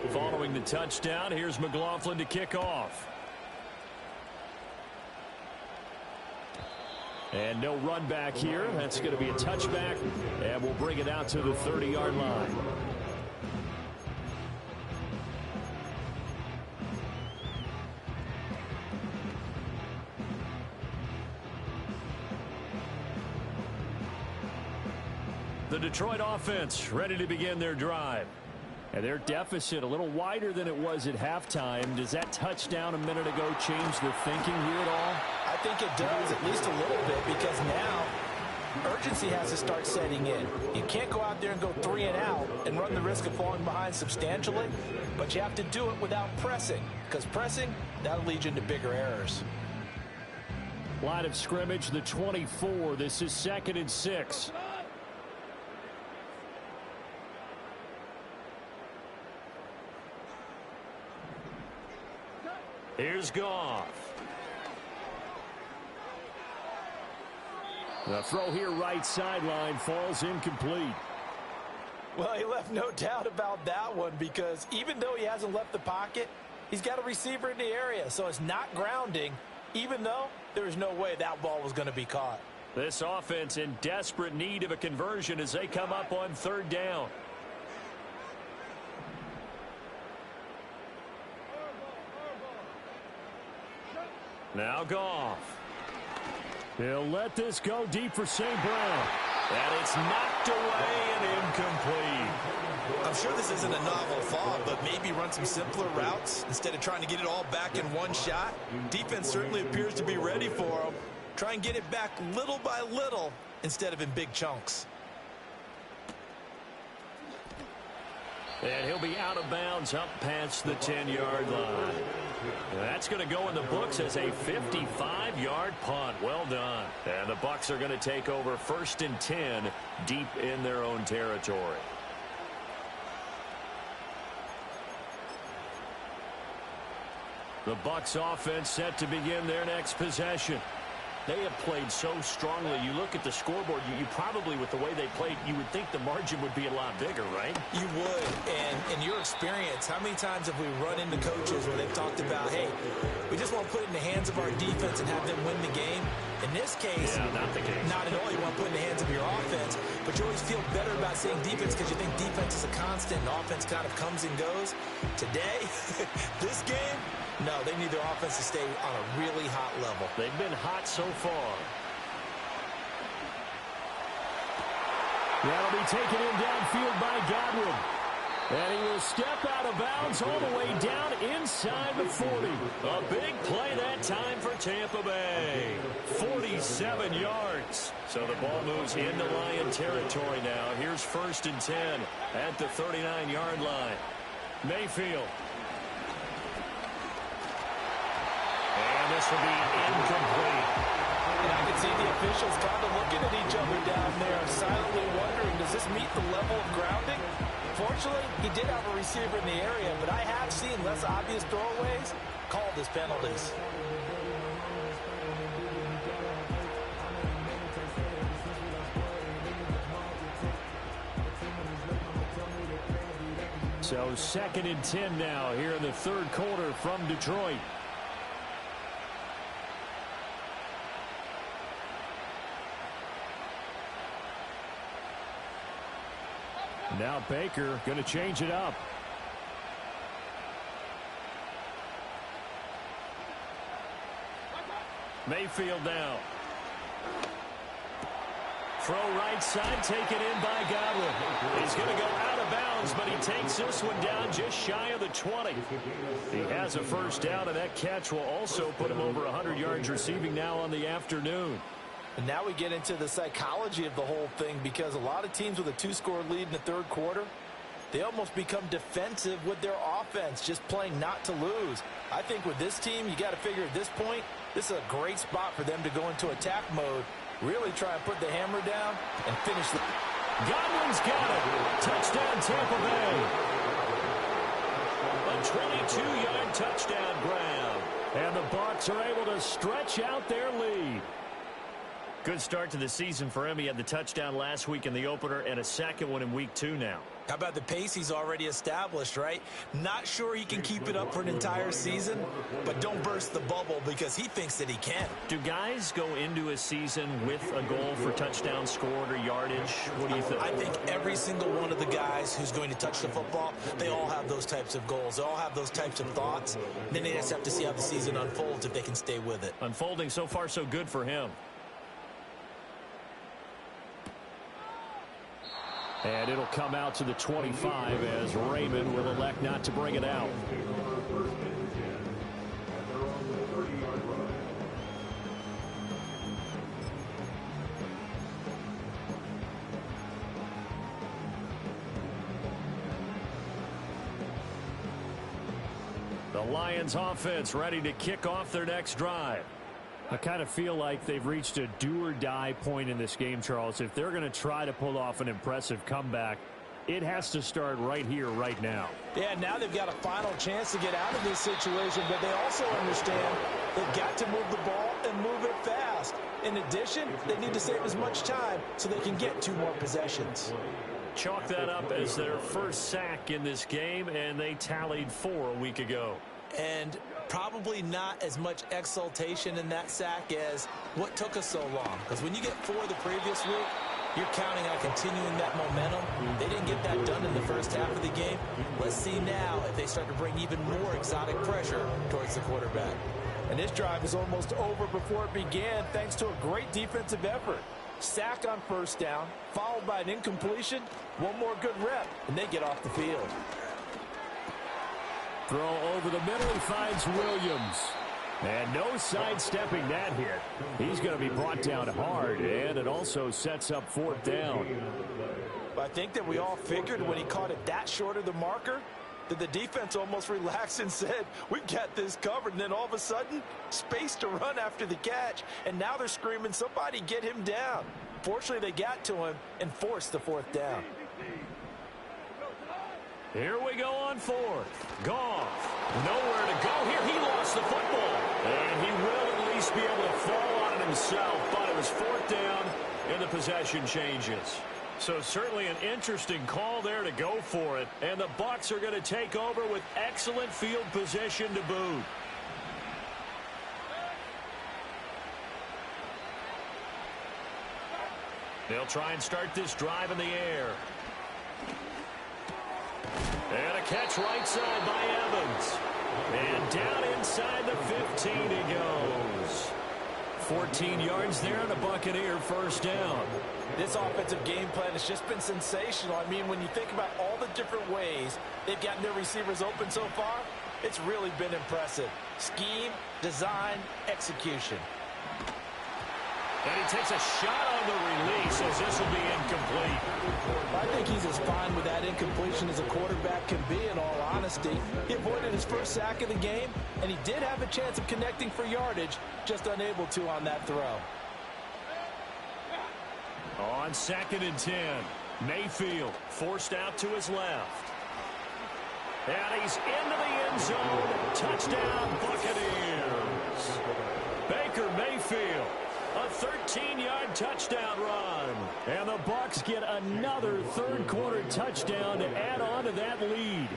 Following the touchdown, here's McLaughlin to kick off. And no run back here. That's going to be a touchback, and we'll bring it out to the 30-yard line. The Detroit offense ready to begin their drive. And their deficit a little wider than it was at halftime. Does that touchdown a minute ago change the thinking here at all? I think it does, at least a little bit, because now urgency has to start setting in. You can't go out there and go 3 and out and run the risk of falling behind substantially, but you have to do it without pressing, because pressing, that'll lead you into bigger errors. Line of scrimmage, the 24. This is 2nd and 6. Here's Goff. The throw here right sideline falls incomplete. Well, he left no doubt about that one because even though he hasn't left the pocket, he's got a receiver in the area, so it's not grounding, even though there is no way that ball was going to be caught. This offense in desperate need of a conversion as they come up on 3rd down. Now Goff. He'll let this go deep for St. Brown. And it's knocked away and incomplete. I'm sure this isn't a novel thought, but maybe run some simpler routes instead of trying to get it all back in one shot. Defense certainly appears to be ready for him. Try and get it back little by little instead of in big chunks. And he'll be out of bounds up past the 10-yard line. That's going to go in the books as a 55-yard punt. Well done. And the Bucs are going to take over 1st and 10 deep in their own territory. The Bucs offense set to begin their next possession. They have played so strongly. You look at the scoreboard, you probably, with the way they played, you would think the margin would be a lot bigger, right? You would. And in your experience, how many times have we run into coaches where they've talked about, hey, we just want to put it in the hands of our defense and have them win the game? In this case, not the case. Not at all. You want to put it in the hands of your offense, but you always feel better about saying defense because you think defense is a constant and offense kind of comes and goes. Today, this game, no, they need their offense to stay on a really hot level. They've been hot so far. That'll be taken in downfield by Godwin. And he will step out of bounds all the way down inside the 40. A big play that time for Tampa Bay. 47 yards. So the ball moves into Lion territory now. Here's 1st and 10 at the 39-yard line. Mayfield. And this will be incomplete. And I can see the officials kind of looking at each other down there, silently wondering, does this meet the level of grounding? Fortunately, he did have a receiver in the area, but I have seen less obvious throwaways called as penalties. So 2nd and 10 now here in the 3rd quarter from Detroit. Now Baker going to change it up. Mayfield now. Throw right side, taken in by Godwin. He's going to go out of bounds, but he takes this one down just shy of the 20. He has a 1st down, and that catch will also put him over 100 yards receiving now on the afternoon. And now we get into the psychology of the whole thing, because a lot of teams with a 2-score lead in the 3rd quarter, they almost become defensive with their offense, just playing not to lose. I think with this team, you got to figure at this point, this is a great spot for them to go into attack mode, really try and put the hammer down and finish the... Godwin's got it. Touchdown, Tampa Bay. A 22-yard touchdown grab. And the Bucs are able to stretch out their lead. Good start to the season for him. He had the touchdown last week in the opener and a 2nd one in week 2 now. How about the pace he's already established, right? Not sure he can keep it up for an entire season, but don't burst the bubble because he thinks that he can. Do guys go into a season with a goal for touchdowns scored or yardage? What do you think? I think every single one of the guys who's going to touch the football, they all have those types of goals. They all have those types of thoughts. And then they just have to see how the season unfolds if they can stay with it. Unfolding so far so good for him. And it'll come out to the 25 as Raymond will elect not to bring it out. The Lions offense ready to kick off their next drive. I kind of feel like they've reached a do-or-die point in this game, Charles. If they're going to try to pull off an impressive comeback, it has to start right here, right now. Yeah, now they've got a final chance to get out of this situation, but they also understand they've got to move the ball and move it fast. In addition, they need to save as much time so they can get 2 more possessions. Chalk that up as their first sack in this game, and they tallied 4 a week ago. And probably not as much exultation in that sack as what took us so long. Because when you get 4 the previous week, you're counting on continuing that momentum. They didn't get that done in the first half of the game. Let's see now if they start to bring even more exotic pressure towards the quarterback. And this drive is almost over before it began thanks to a great defensive effort. Sack on 1st down, followed by an incompletion, 1 more good rep, and they get off the field. Throw over the middle, he finds Williams. And no sidestepping that hit. He's going to be brought down hard, and it also sets up fourth down. I think that we all figured when he caught it that short of the marker that the defense almost relaxed and said, we've got this covered. And then all of a sudden, space to run after the catch. And now they're screaming, somebody get him down. Fortunately, they got to him and forced the fourth down. Here we go on fourth. Goff. Nowhere to go here. He lost the football. And he will at least be able to fall on it himself. But it was fourth down and the possession changes. So certainly an interesting call there to go for it. And the Bucs are going to take over with excellent field position to boot. They'll try and start this drive in the air. And a catch right side by Evans. And down inside the 15 he goes. 14 yards there and a Buccaneer first down. This offensive game plan has just been sensational. I mean, when you think about all the different ways they've gotten their receivers open so far, it's really been impressive. Scheme, design, execution. And he takes a shot on the release as this will be incomplete. I think he's as fine with that incompletion as a quarterback can be, in all honesty. He avoided his first sack of the game, and he did have a chance of connecting for yardage, just unable to on that throw. On 2nd and 10, Mayfield forced out to his left. And he's into the end zone. Touchdown, Buccaneers. Baker Mayfield. A 13-yard touchdown run. And the Bucs get another third-quarter touchdown to add on to that lead.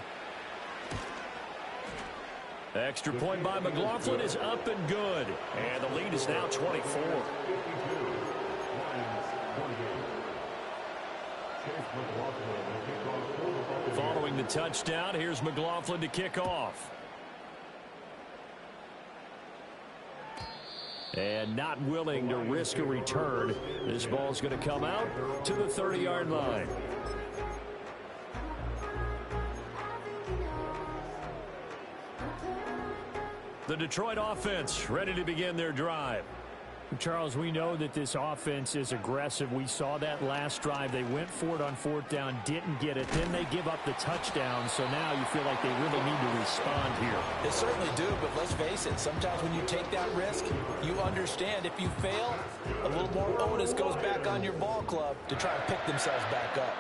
Extra point by McLaughlin is up and good. And the lead is now 24. Following the touchdown, here's McLaughlin to kick off. And not willing to risk a return. This ball's going to come out to the 30-yard line. The Detroit offense ready to begin their drive. Charles, we know that this offense is aggressive. We saw that last drive. They went for it on fourth down, didn't get it. Then they give up the touchdown. So now you feel like they really need to respond here. They certainly do, but let's face it. Sometimes when you take that risk, you understand if you fail, a little more onus goes back on your ball club to try and pick themselves back up.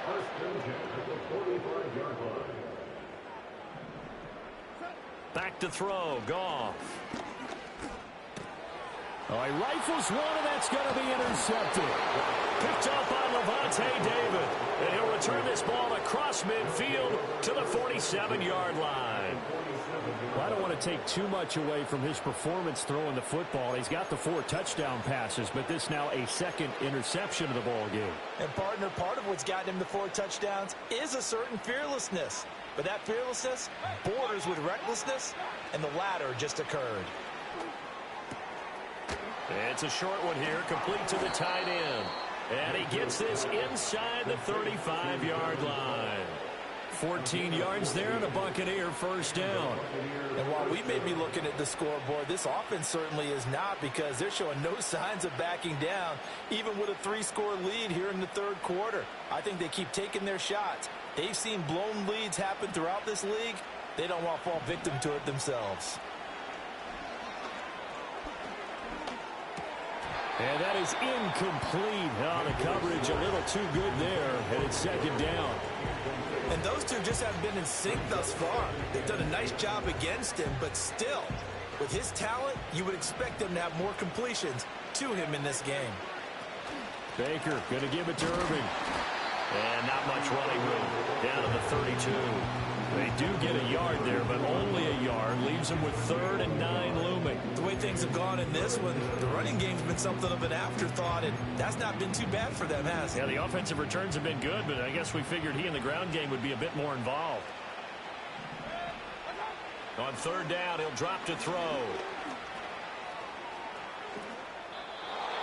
Back to throw. Goff. Oh, he rifles one, and that's going to be intercepted. Picked up by Levante David. And he'll return this ball across midfield to the 47-yard line. Well, I don't want to take too much away from his performance throwing the football. He's got the 4 touchdown passes, but this now a second interception of the ball game. And, partner, part of what's gotten him the 4 touchdowns is a certain fearlessness. But that fearlessness borders with recklessness, and the latter just occurred. It's a short one here, complete to the tight end. And he gets this inside the 35-yard line. 14 yards there and a Buccaneer first down. And while we may be looking at the scoreboard, this offense certainly is not, because they're showing no signs of backing down, even with a 3-score lead here in the third quarter. I think they keep taking their shots. They've seen blown leads happen throughout this league. They don't want to fall victim to it themselves. And that is incomplete. Oh, the coverage a little too good there, and it's second down. And those two just haven't been in sync thus far. They've done a nice job against him, but still, with his talent, you would expect them to have more completions to him in this game. Baker going to give it to Irving. And not much running room. Down to the 32. They do get a yard there, but only a yard. Leaves them with 3rd and 9 looming. The way things have gone in this one, the running game's been something of an afterthought, and that's not been too bad for them, has it? Yeah, the offensive returns have been good, but I guess we figured he in the ground game would be a bit more involved. On 3rd down, he'll drop to throw.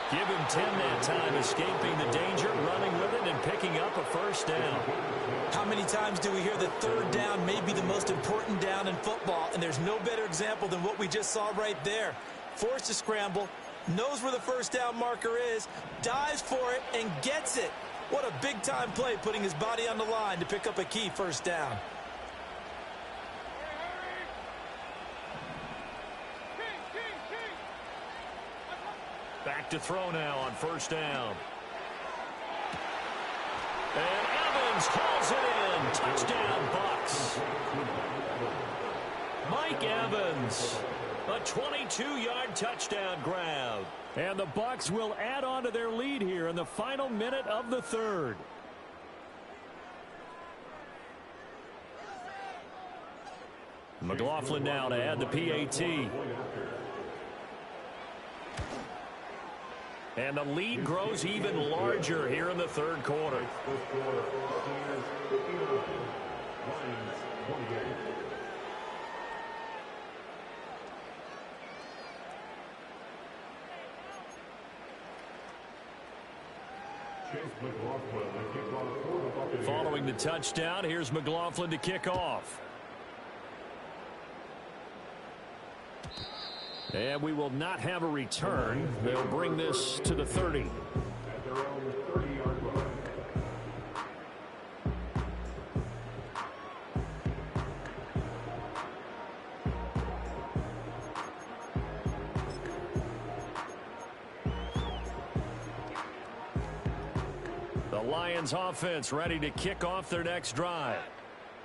Give him 10 that time, escaping the danger, running with it, and picking up a first down. How many times do we hear that third down may be the most important down in football, and there's no better example than what we just saw right there. Forced to scramble, knows where the first down marker is, dives for it, and gets it. What a big-time play, putting his body on the line to pick up a key first down. Back to throw now on first down. And Evans calls it in. Touchdown, Bucs. Mike Evans, a 22-yard touchdown grab. And the Bucs will add on to their lead here in the final minute of the third. McLaughlin now to add the PAT. And the lead grows even larger here in the third quarter. Following the touchdown, here's McLaughlin to kick off. And we will not have a return. They'll bring this to the 30. The Lions offense ready to kick off their next drive.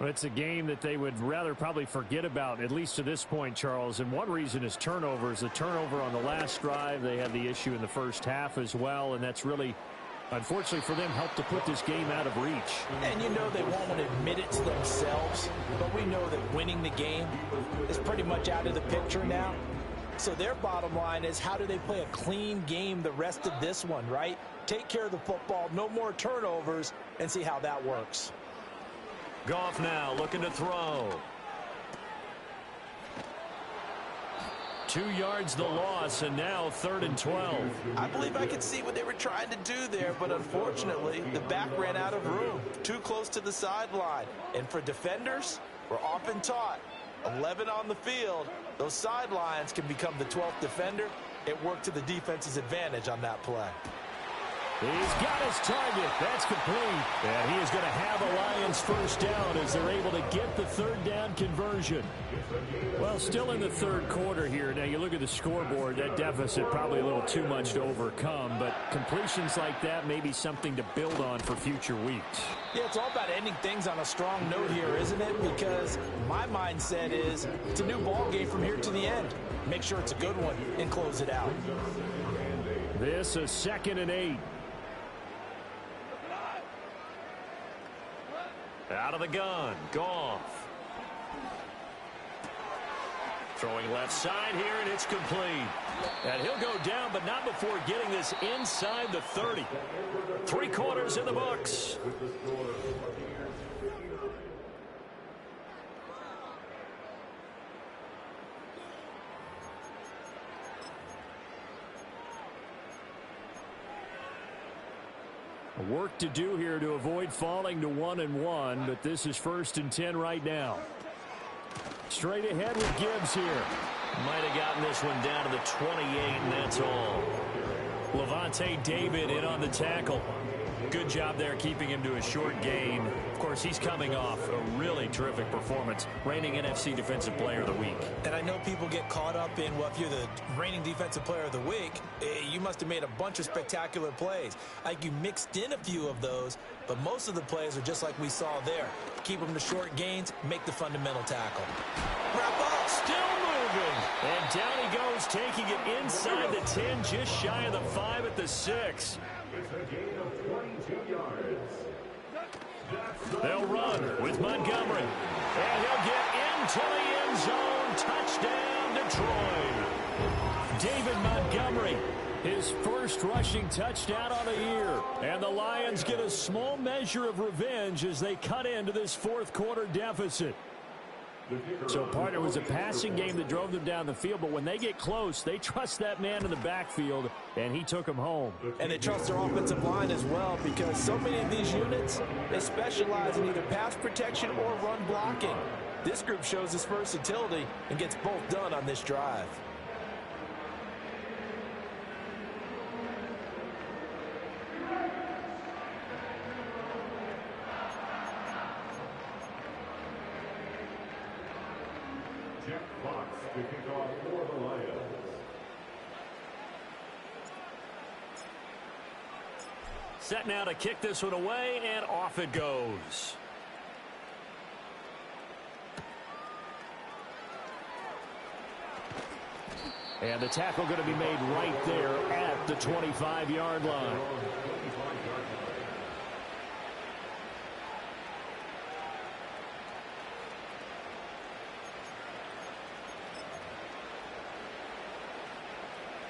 It's a game that they would rather probably forget about, at least to this point, Charles. And one reason is turnovers. The turnover on the last drive, they had the issue in the first half as well, and that's really, unfortunately for them, helped to put this game out of reach. And you know they won't want to admit it to themselves, but we know that winning the game is pretty much out of the picture now. So their bottom line is, how do they play a clean game the rest of this one, right? Take care of the football, no more turnovers, and see how that works. Goff now looking to throw. 2 yards the loss, and now 3rd and 12. I believe I could see what they were trying to do there, but unfortunately, the back ran out of room. Too close to the sideline. And for defenders, we're often taught, 11 on the field, those sidelines can become the 12th defender. It worked to the defense's advantage on that play. He's got his target. That's complete. And he is going to have a Lions first down as they're able to get the third down conversion. Well, still in the third quarter here. Now, you look at the scoreboard, that deficit probably a little too much to overcome, but completions like that may be something to build on for future weeks. Yeah, it's all about ending things on a strong note here, isn't it? Because my mindset is it's a new ball game from here to the end. Make sure it's a good one and close it out. This is 2nd and 8. Out of the gun, Goff. Throwing left side here, and it's complete. And he'll go down, but not before getting this inside the 30. 3 quarters in the books. Work to do here to avoid falling to 1-1, but this is 1st and 10 right now. Straight ahead with Gibbs here. Might have gotten this one down to the 28, and that's all. Levante David in on the tackle. Good job there keeping him to a short gain. Of course, he's coming off a really terrific performance, reigning NFC Defensive Player of the Week. And I know people get caught up in, well, if you're the reigning Defensive Player of the Week, you must have made a bunch of spectacular plays. Like, you mixed in a few of those, but most of the plays are just like we saw there. Keep them to short gains, make the fundamental tackle. Wrap up. Still moving. And down he goes, taking it inside the 10, just shy of the 5 at the 6. It's a gain of 22 yards. They'll run with Montgomery. And he'll get into the end zone. Touchdown, Detroit. David Montgomery, his first rushing touchdown on the year. And the Lions get a small measure of revenge as they cut into this 4th quarter deficit. So, partner, it was a passing game that drove them down the field, but when they get close, they trust that man in the backfield, and he took them home. And they trust their offensive line as well, because so many of these units, they specialize in either pass protection or run blocking. This group shows its versatility and gets both done on this drive. Bucs to kick off for the Lions. Set now to kick this one away, and off it goes. And the tackle going to be made right there at the 25-yard line.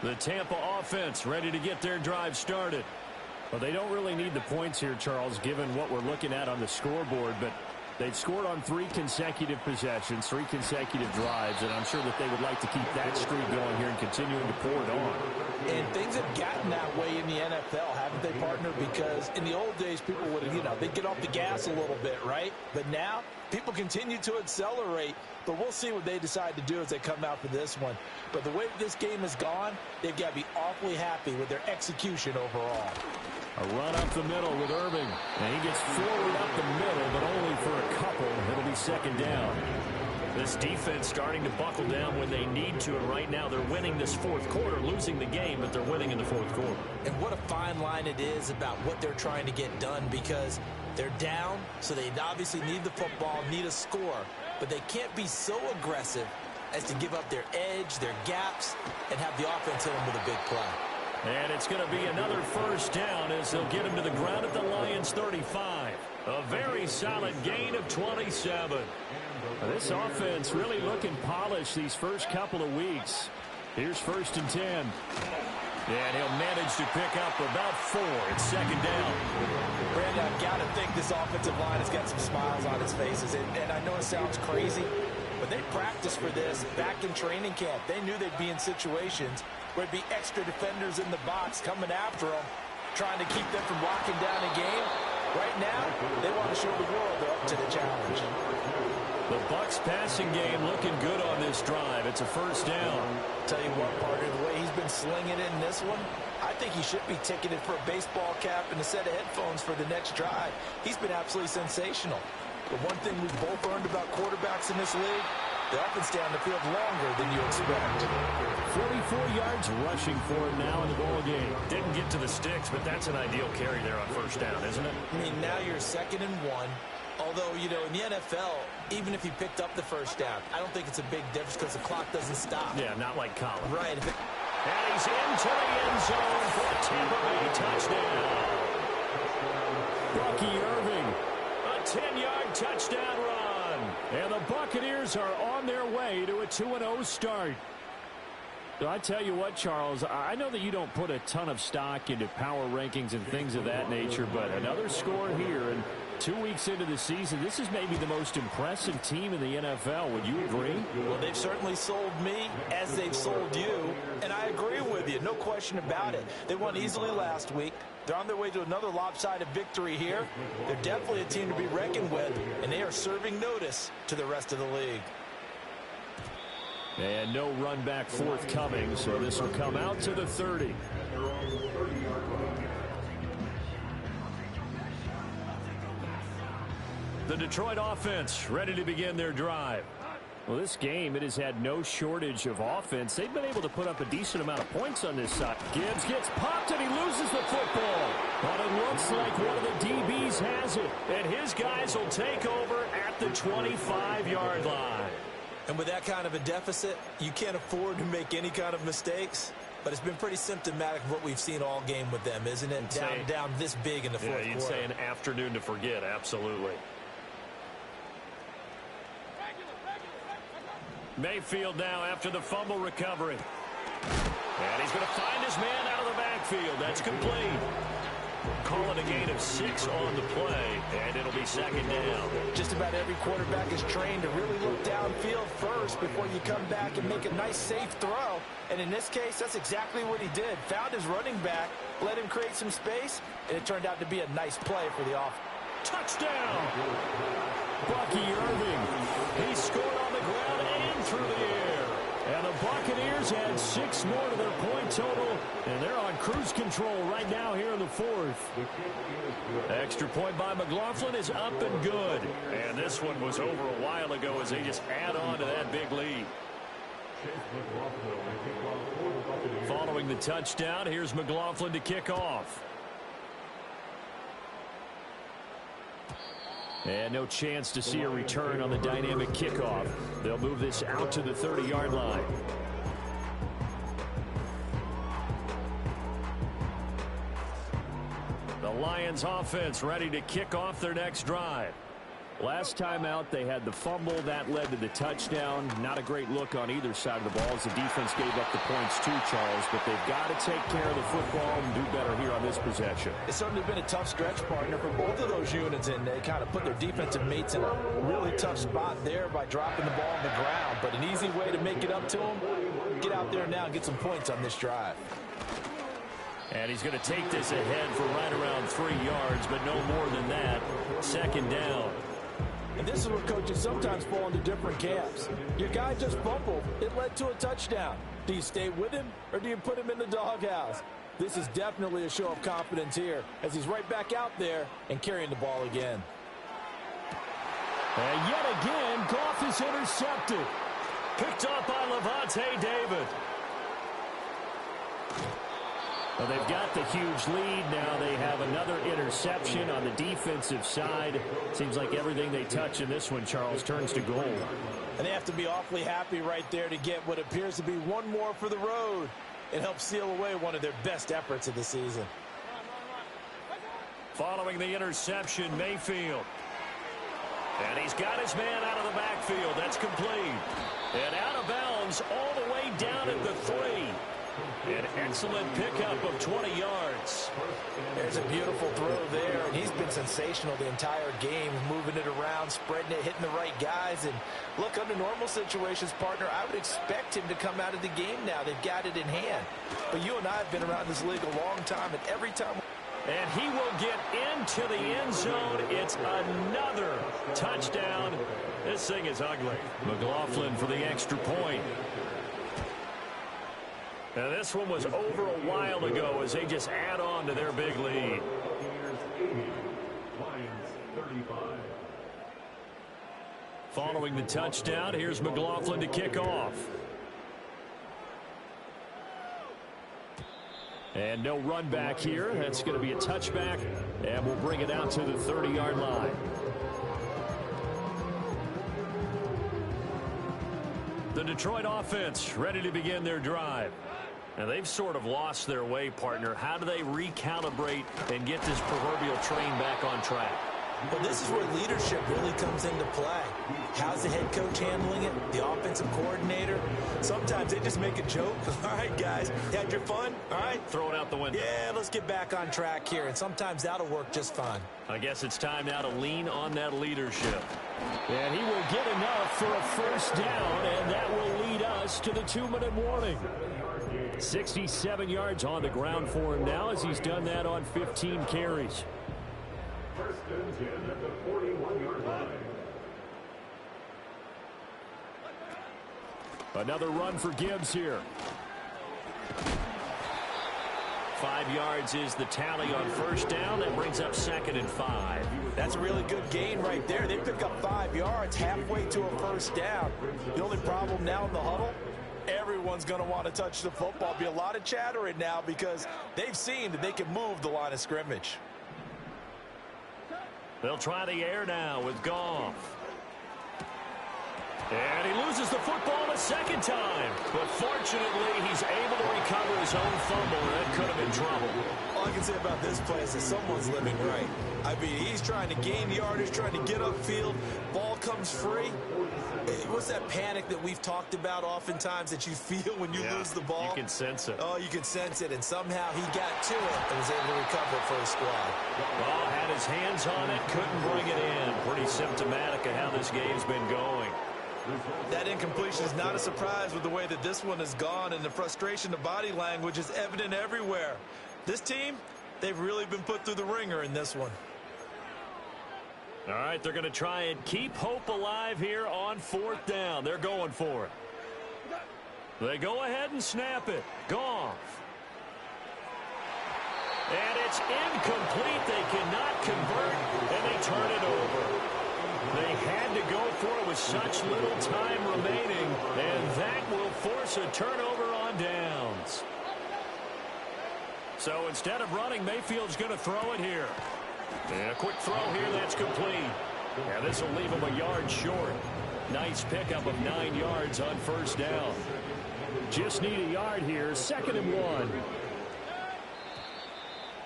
The Tampa offense ready to get their drive started. Well, they don't really need the points here, Charles, given what we're looking at on the scoreboard, but they've scored on 3 consecutive possessions, 3 consecutive drives, and I'm sure that they would like to keep that streak going here and continuing to pour it on. And things have gotten that way in the NFL, haven't they, partner? Because in the old days, people would, they'd get off the gas a little bit, right? But now, people continue to accelerate, but we'll see what they decide to do as they come out for this one. But the way that this game has gone, they've got to be awfully happy with their execution overall. A run up the middle with Irving. And he gets forward up the middle, but only for a couple. It'll be second down. This defense starting to buckle down when they need to, and right now they're winning this fourth quarter, losing the game, but they're winning in the fourth quarter. And what a fine line it is about what they're trying to get done, because they're down, so they obviously need the football, need a score, but they can't be so aggressive as to give up their edge, their gaps, and have the offense hit them with a big play. And it's going to be another first down as they'll get him to the ground at the Lions' 35. A very solid gain of 27. This offense really looking polished these first couple of weeks. Here's 1st and 10. And he'll manage to pick up about 4. It's second down. Brandon, I've got to think this offensive line has got some smiles on its faces. And I know it sounds crazy, but they practiced for this back in training camp. They knew they'd be in situations where there'd be extra defenders in the box coming after them, trying to keep them from locking down a game. Right now, they want to show the world they're up to the challenge. The Bucs passing game looking good on this drive. It's a first down. Tell you what, partner, the way he's been slinging it in this one, I think he should be ticketed for a baseball cap and a set of headphones for the next drive. He's been absolutely sensational. But one thing we've both learned about quarterbacks in this league, they're up and down the field longer than you expect. 44 yards rushing for him now in the ball game. Didn't get to the sticks, but that's an ideal carry there on first down, isn't it? I mean, now you're 2nd and 1. Although, in the NFL, even if he picked up the first down, I don't think it's a big difference because the clock doesn't stop. Yeah, not like college. Right. And he's into the end zone for a Tampa Bay touchdown. Bucky Irving, a 10-yard touchdown run. And the Buccaneers are on their way to a 2-0 start. So I tell you what, Charles, I know that you don't put a ton of stock into power rankings and things of that nature, but another score here, and 2 weeks into the season, this is maybe the most impressive team in the NFL. Would you agree? Well, they've certainly sold me as they've sold you, and I agree with you, no question about it. They won easily last week. They're on their way to another lopsided victory here. They're definitely a team to be reckoned with, and they are serving notice to the rest of the league. And no run back forthcoming, so this will come out to the 30. The Detroit offense ready to begin their drive. Well, this game, it has had no shortage of offense. They've been able to put up a decent amount of points on this side. Gibbs gets popped and he loses the football. But it looks like one of the DBs has it. And his guys will take over at the 25-yard line. And with that kind of a deficit, you can't afford to make any kind of mistakes. But it's been pretty symptomatic of what we've seen all game with them, isn't it? Down this big in the fourth quarter. You'd say an afternoon to forget, absolutely. Mayfield now after the fumble recovery. And he's going to find his man out of the backfield. That's complete. Calling a gain of 6 on the play, and it'll be second down. Just about every quarterback is trained to really look downfield first before you come back and make a nice, safe throw. And in this case, that's exactly what he did. Found his running back, let him create some space, and it turned out to be a nice play for the offense. Touchdown! Bucky Irving. He scored on the ground and through the air. And the Buccaneers had 6 more to their point total, and they're on cruise control right now here in the fourth. Extra point by McLaughlin is up and good. And this one was over a while ago as they just add on to that big lead. Following the touchdown, here's McLaughlin to kick off. And no chance to see a return on the dynamic kickoff. They'll move this out to the 30-yard line. The Lions offense ready to kick off their next drive. Last time out, they had the fumble. That led to the touchdown. Not a great look on either side of the ball as the defense gave up the points too, Charles. But they've got to take care of the football and do better here on this possession. It's certainly been a tough stretch, partner, for both of those units, and they kind of put their defensive mates in a really tough spot there by dropping the ball on the ground. But an easy way to make it up to them, get out there now and get some points on this drive. And he's going to take this ahead for right around 3 yards, but no more than that. Second down. And this is where coaches sometimes fall into different camps. Your guy just fumbled. It led to a touchdown. Do you stay with him or do you put him in the doghouse? This is definitely a show of confidence here as he's right back out there and carrying the ball again. And yet again, Goff is intercepted. Picked up by Levante David. Well, they've got the huge lead. Now they have another interception on the defensive side. Seems like everything they touch in this one, Charles, turns to gold. And they have to be awfully happy right there to get what appears to be one more for the road. It helps seal away one of their best efforts of the season. Following the interception, Mayfield. And he's got his man out of the backfield. That's complete. And out of bounds all the way down at the 3. An excellent pickup of 20 yards. There's a beautiful throw there, and he's been sensational the entire game, moving it around, spreading it, hitting the right guys. And look, under normal situations, partner, I would expect him to come out of the game now. They've got it in hand. But you and I have been around this league a long time, and every time... And he will get into the end zone. It's another touchdown. This thing is ugly. McLaughlin for the extra point. Now this one was over a while ago as they just add on to their big lead. Following the touchdown, here's McLaughlin to kick off. And no run back here. That's going to be a touchback, and we'll bring it out to the 30-yard line. The Detroit offense ready to begin their drive. Now, they've sort of lost their way, partner. How do they recalibrate and get this proverbial train back on track? Well, this is where leadership really comes into play. How's the head coach handling it? The offensive coordinator? Sometimes they just make a joke. All right, guys, had your fun? All right. Throw it out the window. Yeah, let's get back on track here. And sometimes that'll work just fine. I guess it's time now to lean on that leadership. And he will get enough for a first down, and that will lead us to the 2-minute warning. 67 yards on the ground for him now as he's done that on 15 carries. First and 10 at the 41-yard line. Another run for Gibbs here. 5 yards is the tally on first down. That brings up 2nd and 5. That's a really good gain right there. They pick up 5 yards halfway to a first down. The only problem now in the huddle, everyone's going to want to touch the football. Be a lot of chattering now because they've seen that they can move the line of scrimmage. They'll try the air now with Goff. And he loses the football a second time. But fortunately, he's able to recover his own fumble. That could have been trouble. All I can say about this play is that someone's living right. I mean, he's trying to gain yardage, trying to get upfield. Ball comes free. What's that panic that we've talked about oftentimes that you feel when you lose the ball? You can sense it. Oh, you can sense it, and somehow he got to it and was able to recover it for his squad. Ball had his hands on it, couldn't bring it in. Pretty symptomatic of how this game's been going. That incompletion is not a surprise with the way that this one has gone, and the frustration, the body language is evident everywhere. This team, they've really been put through the ringer in this one. All right, they're going to try and keep hope alive here on 4th down. They're going for it. They go ahead and snap it. Goff. And it's incomplete. They cannot convert, and they turn it over. They had to go for it with such little time remaining, and that will force a turnover on downs. So instead of running, Mayfield's going to throw it here. And a quick throw here, that's complete. Yeah, this will leave him a yard short. Nice pickup of 9 yards on 1st down. Just need a yard here, 2nd and 1.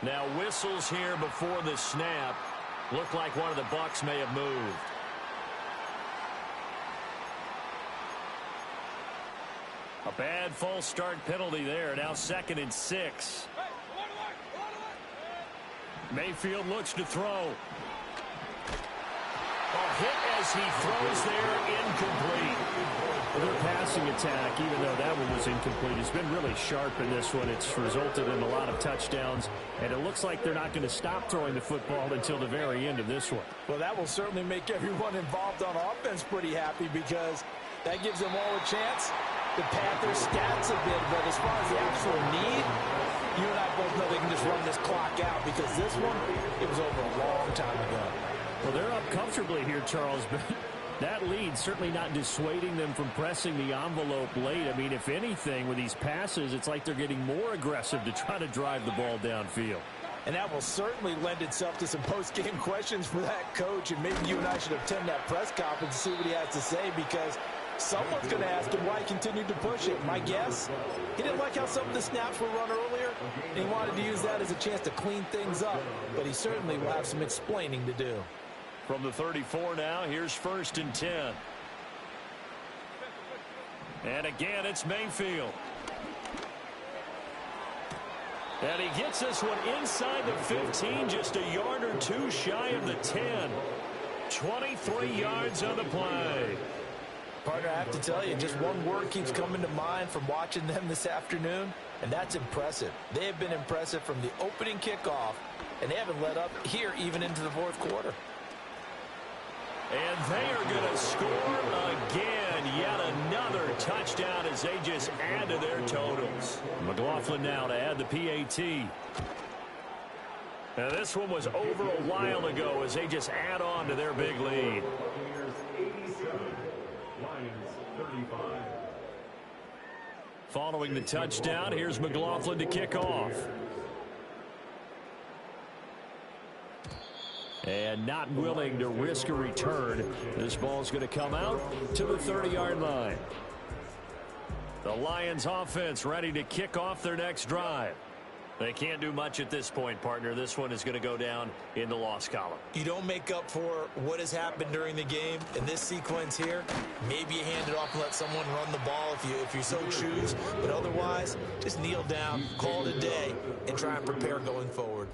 Now whistles here before the snap. Looked like one of the Bucs may have moved. A bad false start penalty there. Now 2nd and 6. Mayfield looks to throw. A hit as he throws there, incomplete. Their passing attack, even though that one was incomplete, has been really sharp in this one. It's resulted in a lot of touchdowns, and it looks like they're not going to stop throwing the football until the very end of this one. Well, that will certainly make everyone involved on offense pretty happy, because that gives them all a chance to pad their stats a bit. But as far as the actual need, you and I both know they can just run this clock out, because this one, it was over a long time ago. Well, they're up comfortably here, Charles, but that lead certainly not dissuading them from pressing the envelope late. I mean, if anything, with these passes, it's like they're getting more aggressive to try to drive the ball downfield. And that will certainly lend itself to some post-game questions for that coach, and maybe you and I should attend that press conference to see what he has to say, because someone's going to ask him why he continued to push it. My guess, he didn't like how some of the snaps were run earlier, and he wanted to use that as a chance to clean things up. But he certainly will have some explaining to do. From the 34 now, here's 1st and 10. And again, it's Mayfield. And he gets this one inside the 15, just a yard or two shy of the 10. 23 yards on the play. Partner, I have to tell you, just one word keeps coming to mind from watching them this afternoon, and that's impressive. They have been impressive from the opening kickoff, and they haven't let up here even into the 4th quarter. And they are going to score again. Yet another touchdown as they just add to their totals. McLaughlin now to add the PAT. Now this one was over a while ago as they just add on to their big lead. Following the touchdown, here's McLaughlin to kick off. And not willing to risk a return. This ball's going to come out to the 30-yard line. The Lions offense ready to kick off their next drive. They can't do much at this point, partner. This one is going to go down in the loss column. You don't make up for what has happened during the game in this sequence here. Maybe you hand it off and let someone run the ball if you so choose. But otherwise, just kneel down, call it a day, and try and prepare going forward.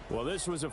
Well, this was a